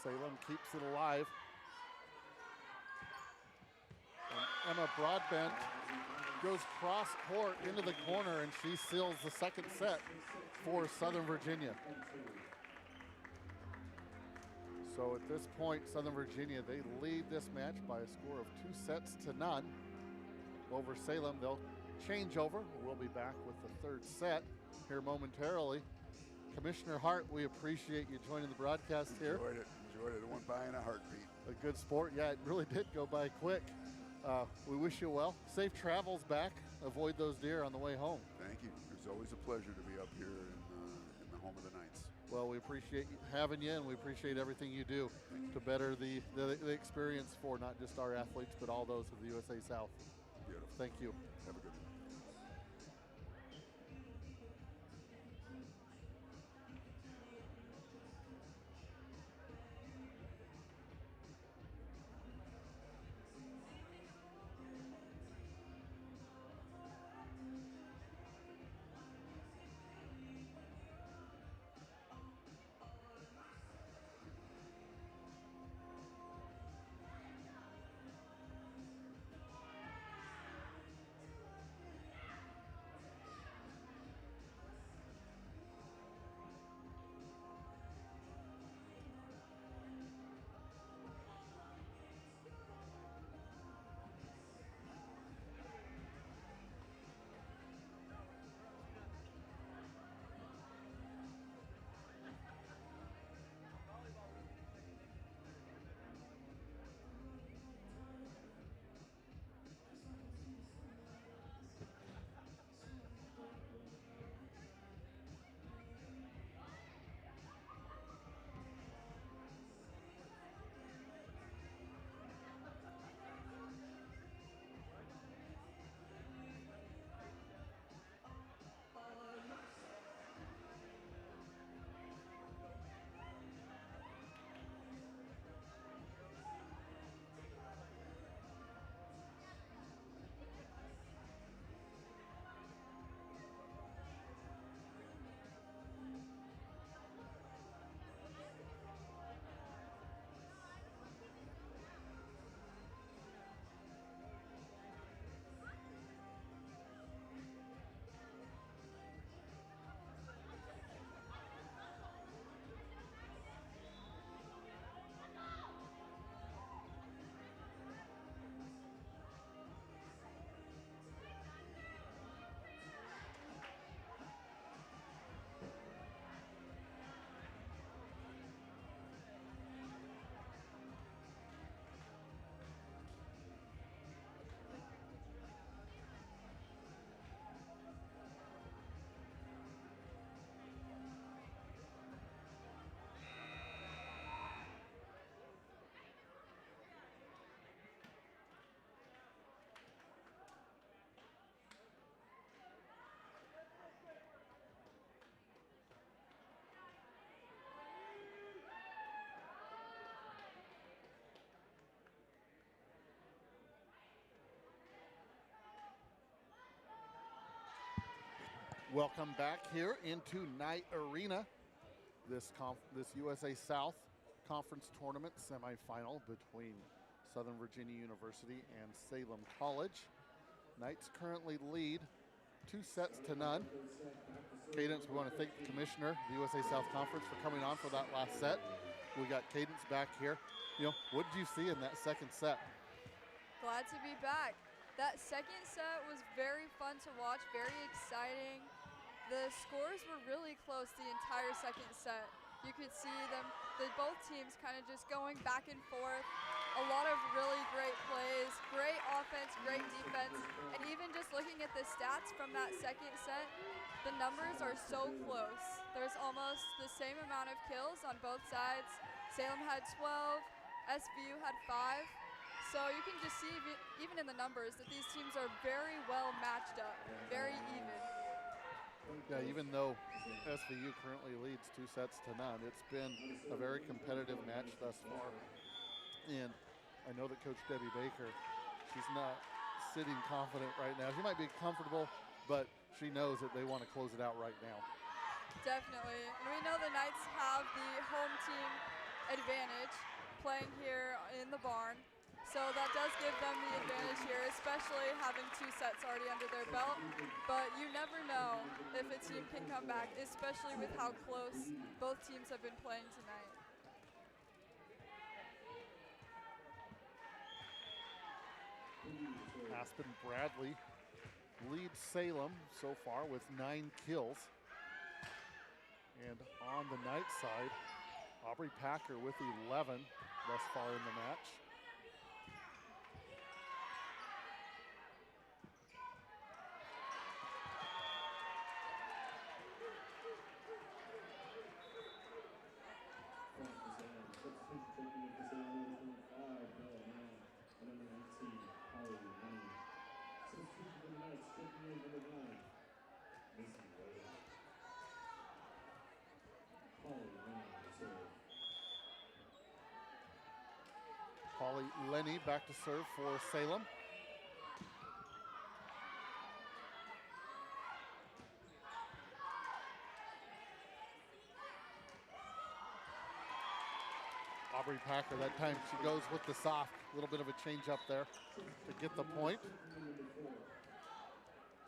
Salem keeps it alive. And Emma Broadbent goes cross court into the corner, and she seals the second set for Southern Virginia. So at this point, Southern Virginia, they lead this match by a score of 2-0 over Salem. They'll change over. We'll be back with the third set here momentarily. Commissioner Hart, we appreciate you joining the broadcast here. Enjoyed it. It went by in a heartbeat. A good sport. Yeah, it really did go by quick. We wish you well. Safe travels back. Avoid those deer on the way home. Thank you. It's always a pleasure to be up here in the home of the Knights. Well, we appreciate having you, and we appreciate everything you do to better the experience for not just our athletes, but all those of the USA South. Beautiful. Thank you. Have a good one. Welcome back here into Knight Arena. This USA South Conference Tournament semifinal between Southern Virginia University and Salem College. Knights currently lead 2-0. Cadence, we want to thank the commissioner, the USA South Conference, for coming on for that last set. We got Cadence back here. You know, what did you see in that second set? Glad to be back. That second set was very fun to watch, very exciting. The scores were really close the entire second set. You could see both teams kind of just going back and forth. A lot of really great plays, great offense, great defense, and even just looking at the stats from that second set, the numbers are so close. There's almost the same amount of kills on both sides. Salem had 12, SVU had 5. So you can just see, even in the numbers, that these teams are very well matched up, very even. Yeah, even though SVU currently leads 2-0, it's been a very competitive match thus far. And I know that Coach Debbie Baker, she's not sitting confident right now. She might be comfortable, but she knows that they want to close it out right now. Definitely. And we know the Knights have the home team advantage playing here in the barn. So that does give them the advantage here, especially having 2 sets already under their belt. But you never know if a team can come back, especially with how close both teams have been playing tonight. Aspen Bradley leads Salem so far with 9 kills. And on the night side, Aubrey Packer with 11 thus far in the match. Polly Lenny back to serve for Salem. Aubrey Packer, that time she goes with the soft. A little bit of a change up there to get the point.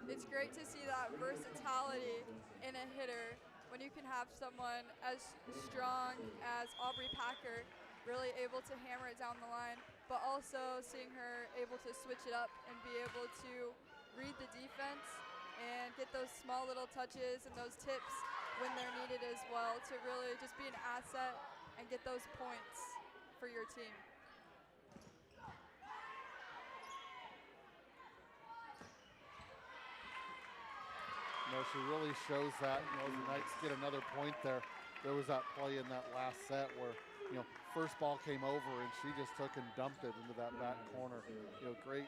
It's great to see that versatility in a hitter when you can have someone as strong as Aubrey Packer really able to hammer it down the line, but also seeing her able to switch it up and be able to read the defense and get those small little touches and those tips when they're needed as well to really just be an asset and get those points for your team. You know, she really shows that, you know, the Knights get another point there. There was that play in that last set where, you know, first ball came over and she just took and dumped it into that back corner. You know, great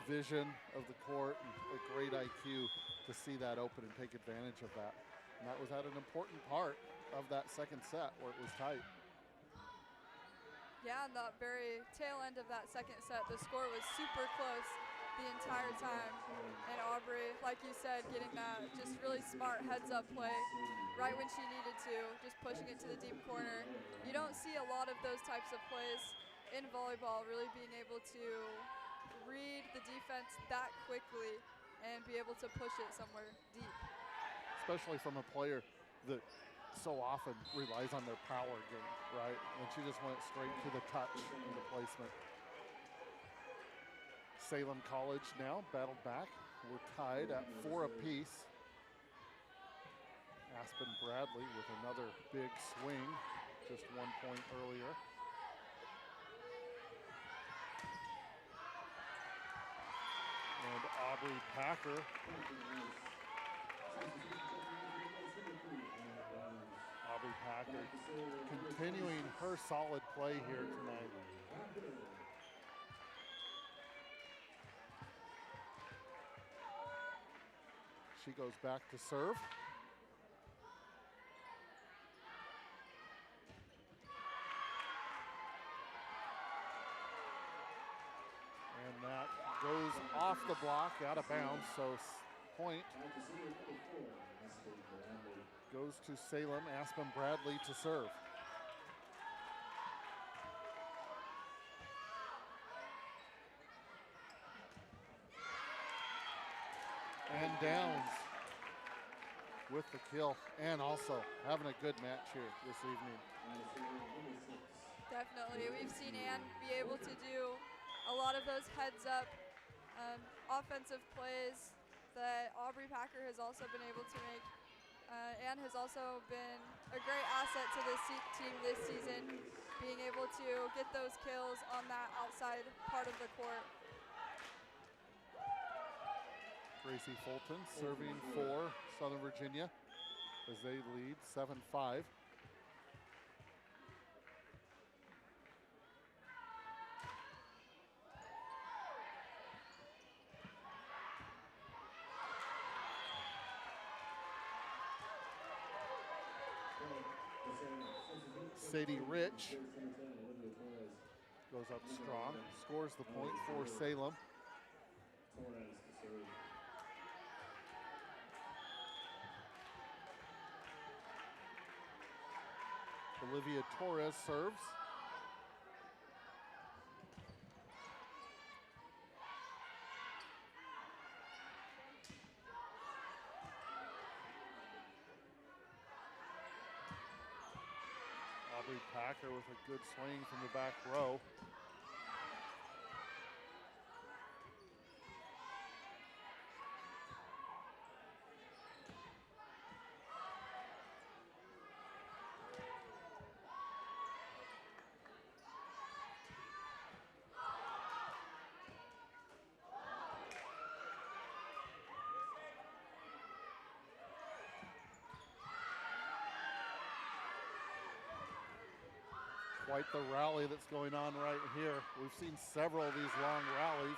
vision of the court and a great IQ to see that open and take advantage of that. And that was at an important part of that second set where it was tight. Yeah, on the very tail end of that second set, the score was super close the entire time. And Aubrey, like you said, getting that just really smart heads-up play right when she needed to, just pushing it to the deep corner. You don't see a lot of those types of plays in volleyball, really being able to read the defense that quickly and be able to push it somewhere deep. Especially from a player that so often relies on their power game, right? And she just went straight to the touch and the placement. Salem College now battled back. We're tied at 4 apiece. Aspen Bradley with another big swing, just 1 point earlier. And Aubrey Packer continuing her solid play here tonight. She goes back to serve. And that goes off the block, out of bounds, so point goes to Salem. Aspen Bradley to serve. And Downs with the kill, and also having a good match here this evening. Definitely, we've seen Ann be able to do a lot of those heads-up offensive plays that Aubrey Packer has also been able to make. Ann has also been a great asset to this team this season, being able to get those kills on that outside part of the court. Gracie Fulton serving for Southern Virginia as they lead 7-5. Sadie Rich goes up strong, scores the point for Salem. Olivia Torres serves. Aubrey Packer with a good swing from the back row. Quite the rally that's going on right here. We've seen several of these long rallies.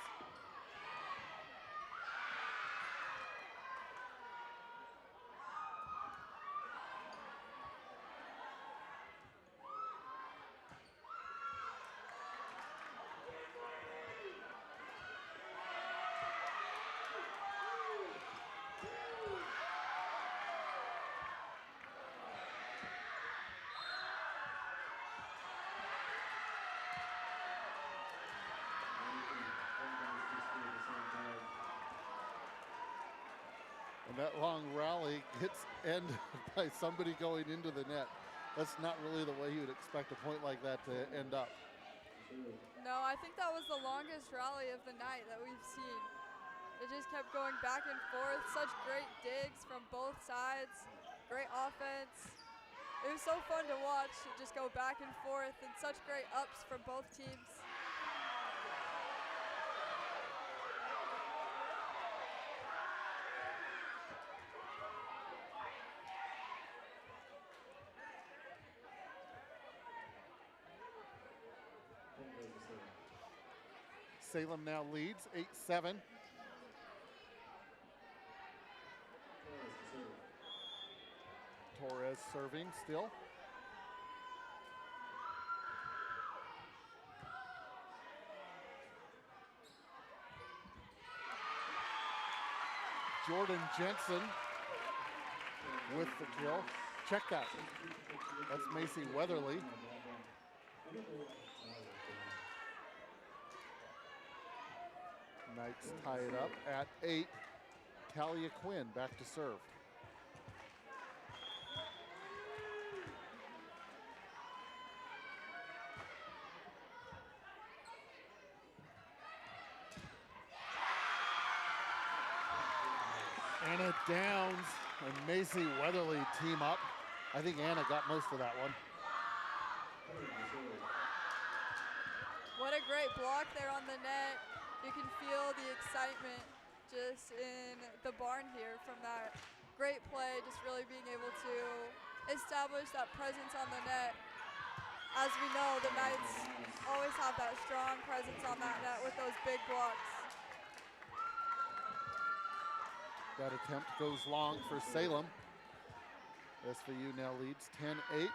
And that long rally gets ended by somebody going into the net. That's not really the way you would expect a point like that to end up. No, I think that was the longest rally of the night that we've seen. It just kept going back and forth. Such great digs from both sides. Great offense. It was so fun to watch it just go back and forth, and such great ups from both teams. Salem now leads 8-7. Torres serving still. Jordan Jensen with the kill. Check that. That's Macy Weatherly. Knights tie it up at 8. Talia Quinn back to serve. Anna Downs and Macy Weatherly team up. I think Anna got most of that one. What a great block there on the net. You can feel the excitement just in the barn here from that great play, just really being able to establish that presence on the net. As we know, the Knights always have that strong presence on that net with those big blocks. That attempt goes long for Salem. SVU now leads 10-8.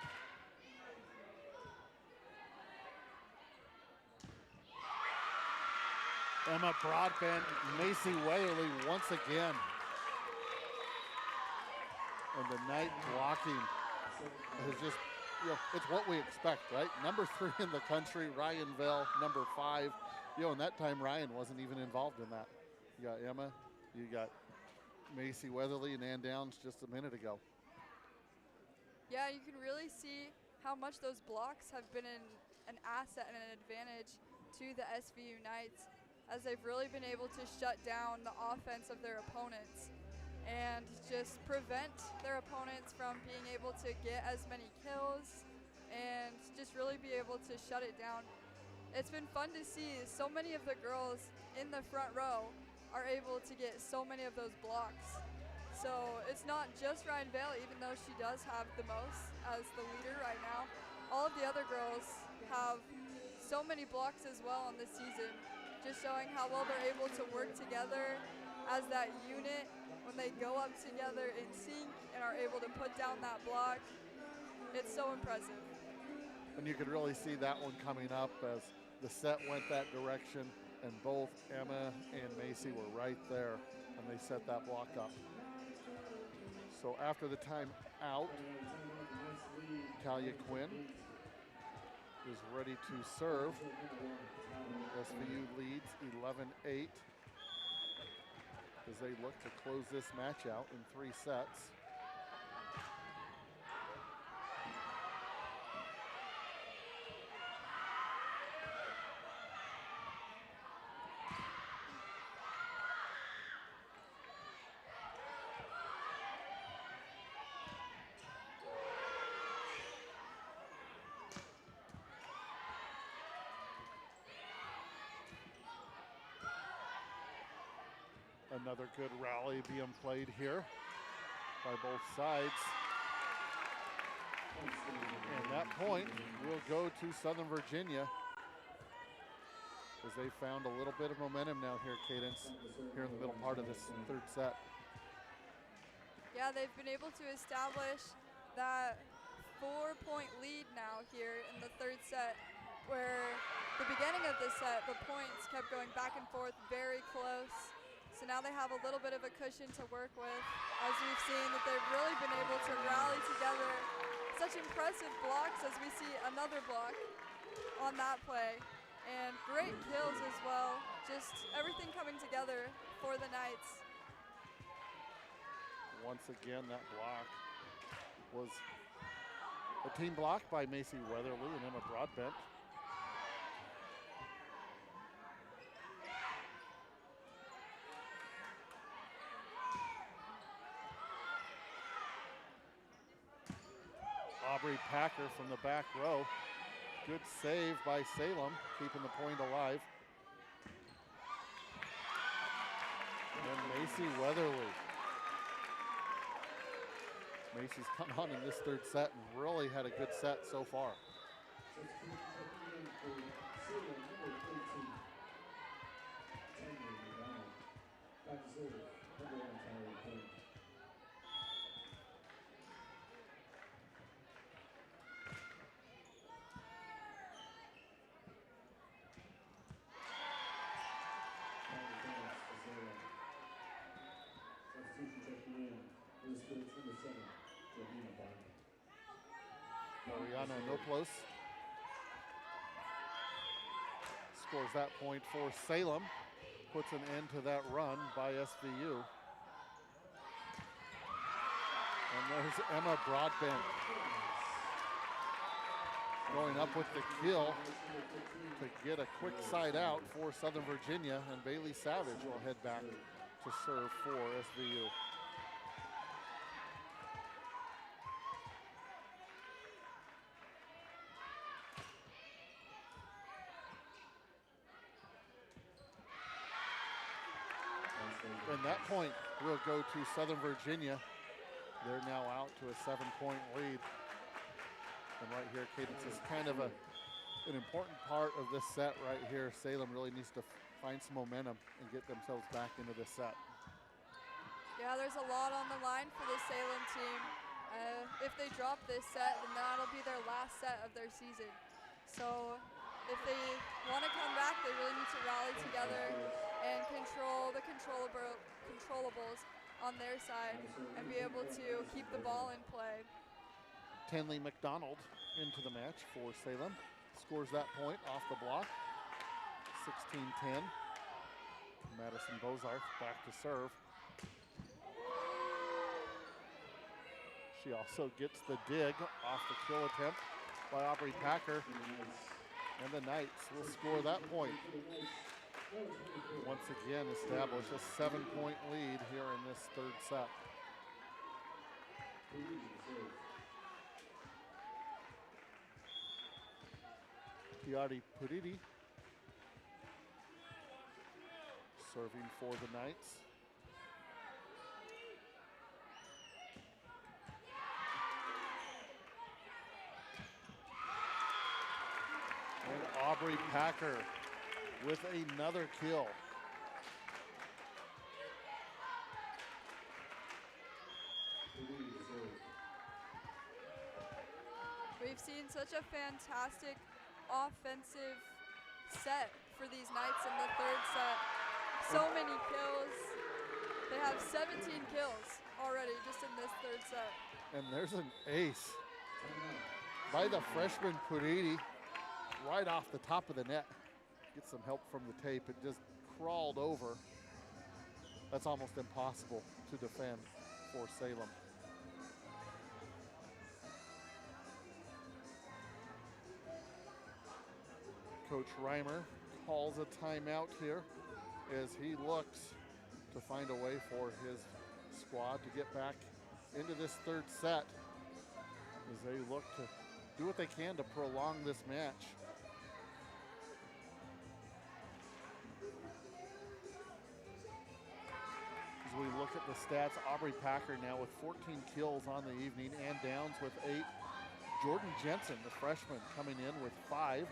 Emma Broadbent, Macy Weatherly once again. And the Knight blocking is just, it's what we expect, right? Number 3 in the country, Ryan Vell, number 5. And that time Ryan wasn't even involved in that. You got Emma, you got Macy Weatherly and Ann Downs just a minute ago. Yeah, you can really see how much those blocks have been an asset and an advantage to the SVU Knights, as they've really been able to shut down the offense of their opponents and just prevent their opponents from being able to get as many kills and just really be able to shut it down. It's been fun to see so many of the girls in the front row are able to get so many of those blocks. So it's not just Ryan Vale, even though she does have the most as the leader right now. All of the other girls have so many blocks as well in this season, just showing how well they're able to work together as that unit when they go up together in sync and are able to put down that block. It's so impressive. And you could really see that one coming up as the set went that direction, and both Emma and Macy were right there and they set that block up. So after the time out, Talia Quinn is ready to serve. SVU leads 11-8 as they look to close this match out in 3 sets. Another good rally being played here by both sides. And that point will go to Southern Virginia as they found a little bit of momentum now here, Cadence, here in the middle part of this 3rd set. Yeah, they've been able to establish that 4-point lead now here in the 3rd set, where the beginning of the set, the points kept going back and forth, very close. So now they have a little bit of a cushion to work with, as we've seen that they've really been able to rally together. Such impressive blocks, as we see another block on that play. And great kills as well. Just everything coming together for the Knights. Once again, that block was a team block by Macy Weatherly and Emma Broadbent. Aubrey Packer from the back row. Good save by Salem, keeping the point alive. And Macy Weatherly. Macy's come on in this 3rd set and really had a good set so far. Mariana Noplos scores that point for Salem, puts an end to that run by SVU. And there's Emma Broadbent going up with the kill to get a quick side out for Southern Virginia, and Bailey Savage will head back to serve for SVU. And that point will go to Southern Virginia. They're now out to a 7-point lead. And right here, Cadence, is kind of an important part of this set right here. Salem really needs to find some momentum and get themselves back into this set. Yeah, there's a lot on the line for the Salem team. If they drop this set, then that'll be their last set of their season. So if they want to come back, they really need to rally together and control the controllables on their side and be able to keep the ball in play. Tenley McDonald into the match for Salem. Scores that point off the block. 16-10. Madison Bozarth back to serve. She also gets the dig off the kill attempt by Aubrey Packer. And the Knights will score that point. Once again, establish a 7-point lead here in this 3rd set. Tiari Puridi serving for the Knights. And Aubrey Packer with another kill. We've seen such a fantastic offensive set for these Knights in the 3rd set. So many kills. They have 17 kills already just in this 3rd set. And there's an ace by the freshman Puriti, right off the top of the net. Get some help from the tape. It just crawled over. That's almost impossible to defend for Salem. Coach Reimer calls a timeout here as he looks to find a way for his squad to get back into this third set as they look to do what they can to prolong this match. As we look at the stats, Aubrey Packer now with 14 kills on the evening and downs with 8. Jordan Jensen, the freshman, coming in with 5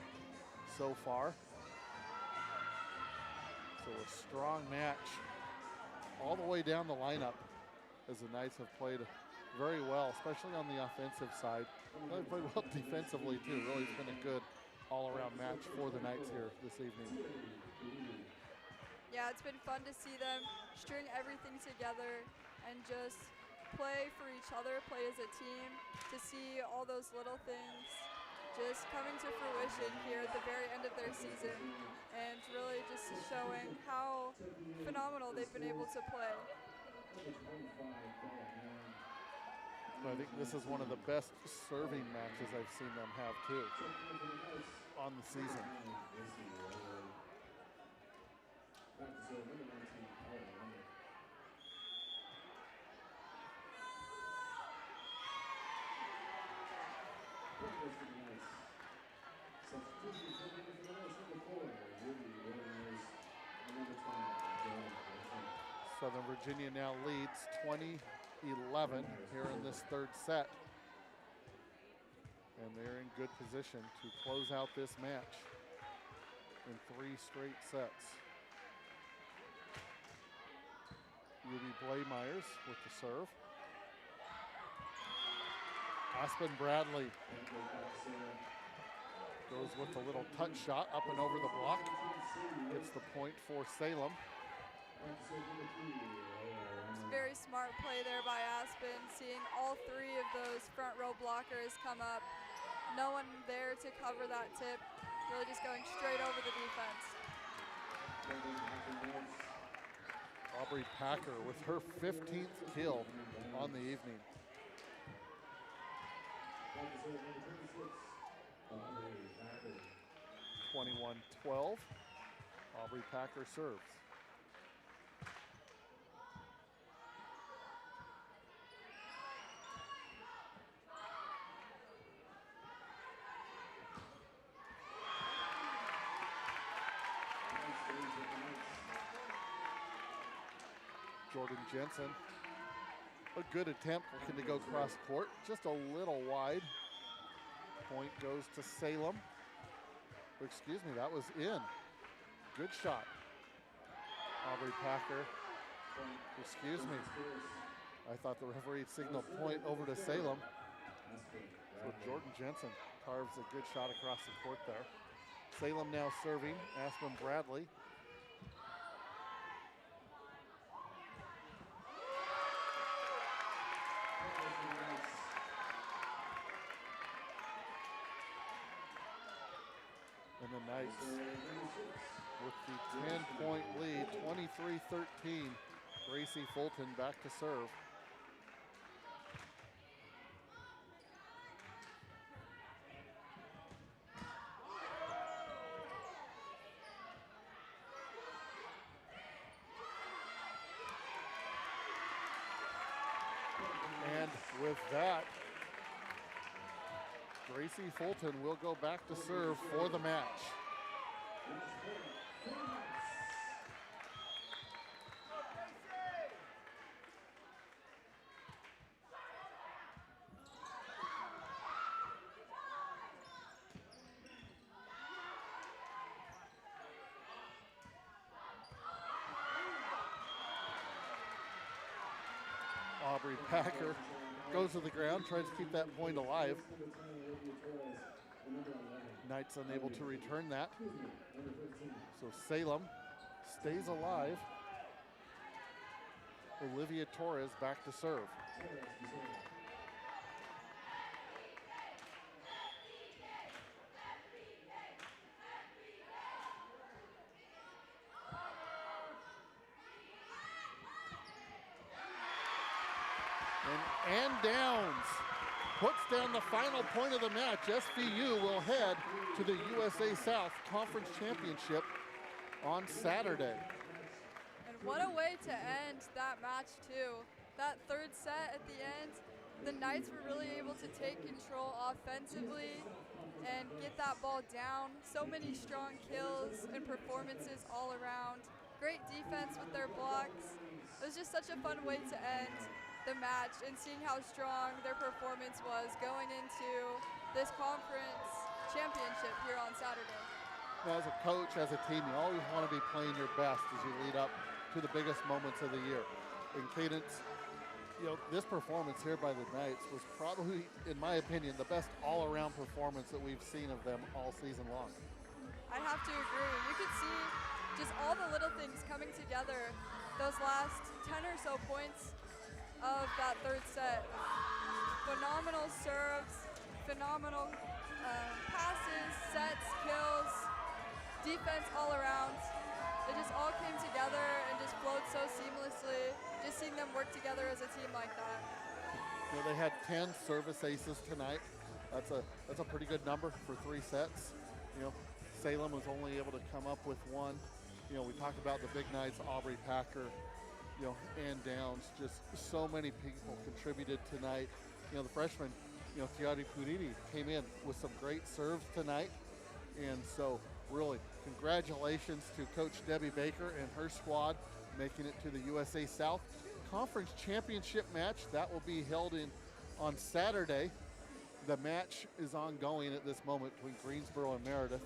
so far. So a strong match all the way down the lineup as the Knights have played very well, especially on the offensive side. They've played well defensively too. Really, it's been a good all-around match for the Knights here this evening. Yeah, it's been fun to see them string everything together and just play for each other, play as a team, to see all those little things just coming to fruition here at the very end of their season, and really just showing how phenomenal they've been able to play. I think this is one of the best serving matches I've seen them have too on the season. Southern Virginia now leads 20-11 here in this third set. And they're in good position to close out this match in 3 straight sets. Ruby Blaymeyers with the serve. Aspen Bradley goes with a little touch shot up and over the block. Gets the point for Salem. It's a very smart play there by Aspen, seeing all 3 of those front row blockers come up. No one there to cover that tip. Really just going straight over the defense. Aubrey Packer with her 15th kill on the evening. 21-12. Aubrey Packer serves. Jordan Jensen, a good attempt, looking to go cross court, just a little wide. Point goes to Salem. Excuse me, that was in. Good shot. Aubrey Packer, excuse me. I thought the referee signaled point over to Salem. So Jordan Jensen carves a good shot across the court there. Salem now serving, Aspen Bradley. And the Knights with the 10-point lead, 23-13. Gracie Fulton back to serve. And with that, Gracie Fulton will go back to serve for the match. Aubrey Packer goes to the ground, tries to keep that point alive. Knights unable to return that. So Salem stays alive. Olivia Torres back to serve. And Downs puts down the final point of the match. SVU will head to the USA South Conference Championship on Saturday. And what a way to end that match too. That third set at the end, the Knights were really able to take control offensively and get that ball down. So many strong kills and performances all around. Great defense with their blocks. It was just such a fun way to end the match, and seeing how strong their performance was going into this conference championship here on Saturday. As a coach, as a team, you always want to be playing your best as you lead up to the biggest moments of the year. And Cadence, this performance here by the Knights was probably, in my opinion, the best all-around performance that we've seen of them all season long. I have to agree. You could see just all the little things coming together. Those last 10 or so points of that third set. Phenomenal serves, phenomenal passes, sets, kills, defense all around. It just all came together and just flowed so seamlessly. Just seeing them work together as a team like that. They had 10 service aces tonight. That's a pretty good number for 3 sets. Salem was only able to come up with 1. We talked about the big Knights, Aubrey Packer, and Downs. Just so many people contributed tonight. The freshman, Tiari Puriri came in with some great serves tonight. And so really congratulations to Coach Debbie Baker and her squad making it to the USA South Conference Championship match. That will be held on Saturday. The match is ongoing at this moment between Greensboro and Meredith.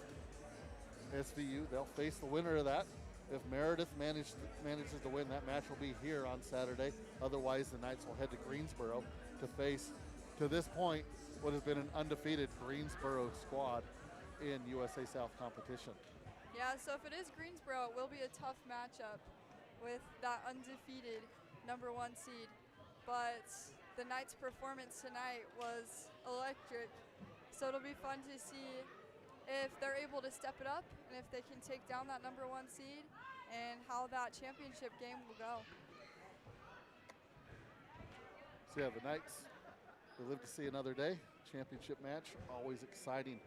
SVU, they'll face the winner of that. If Meredith manages to win, that match will be here on Saturday. Otherwise, the Knights will head to Greensboro to face, to this point, what has been an undefeated Greensboro squad in USA South competition. Yeah, so if it is Greensboro, it will be a tough matchup with that undefeated #1 seed. But the Knights' performance tonight was electric. So it'll be fun to see if they're able to step it up and if they can take down that #1 seed and how that championship game will go. So yeah, the Knights, they live to see another day. Championship match, always exciting.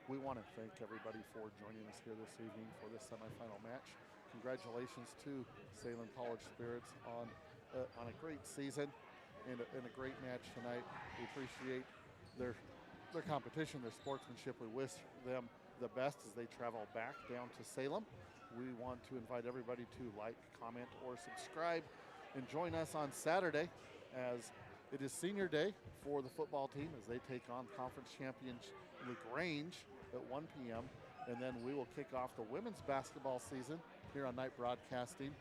We want to thank everybody for joining us here this evening for this semifinal match. Congratulations to Salem College Spirits on a great season and a great match tonight. We appreciate their competition, their sportsmanship. We wish them the best as they travel back down to Salem. We want to invite everybody to like, comment, or subscribe and join us on Saturday as it is senior day for the football team as they take on conference champions LaGrange at 1 p.m. And then we will kick off the women's basketball season here on Night Broadcasting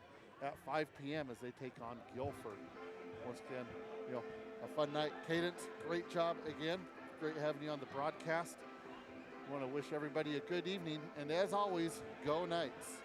at 5 p.m. as they take on Guilford. Once again, a fun night. Cadence, great job again. Great having you on the broadcast. I want to wish everybody a good evening. And as always, go Knights.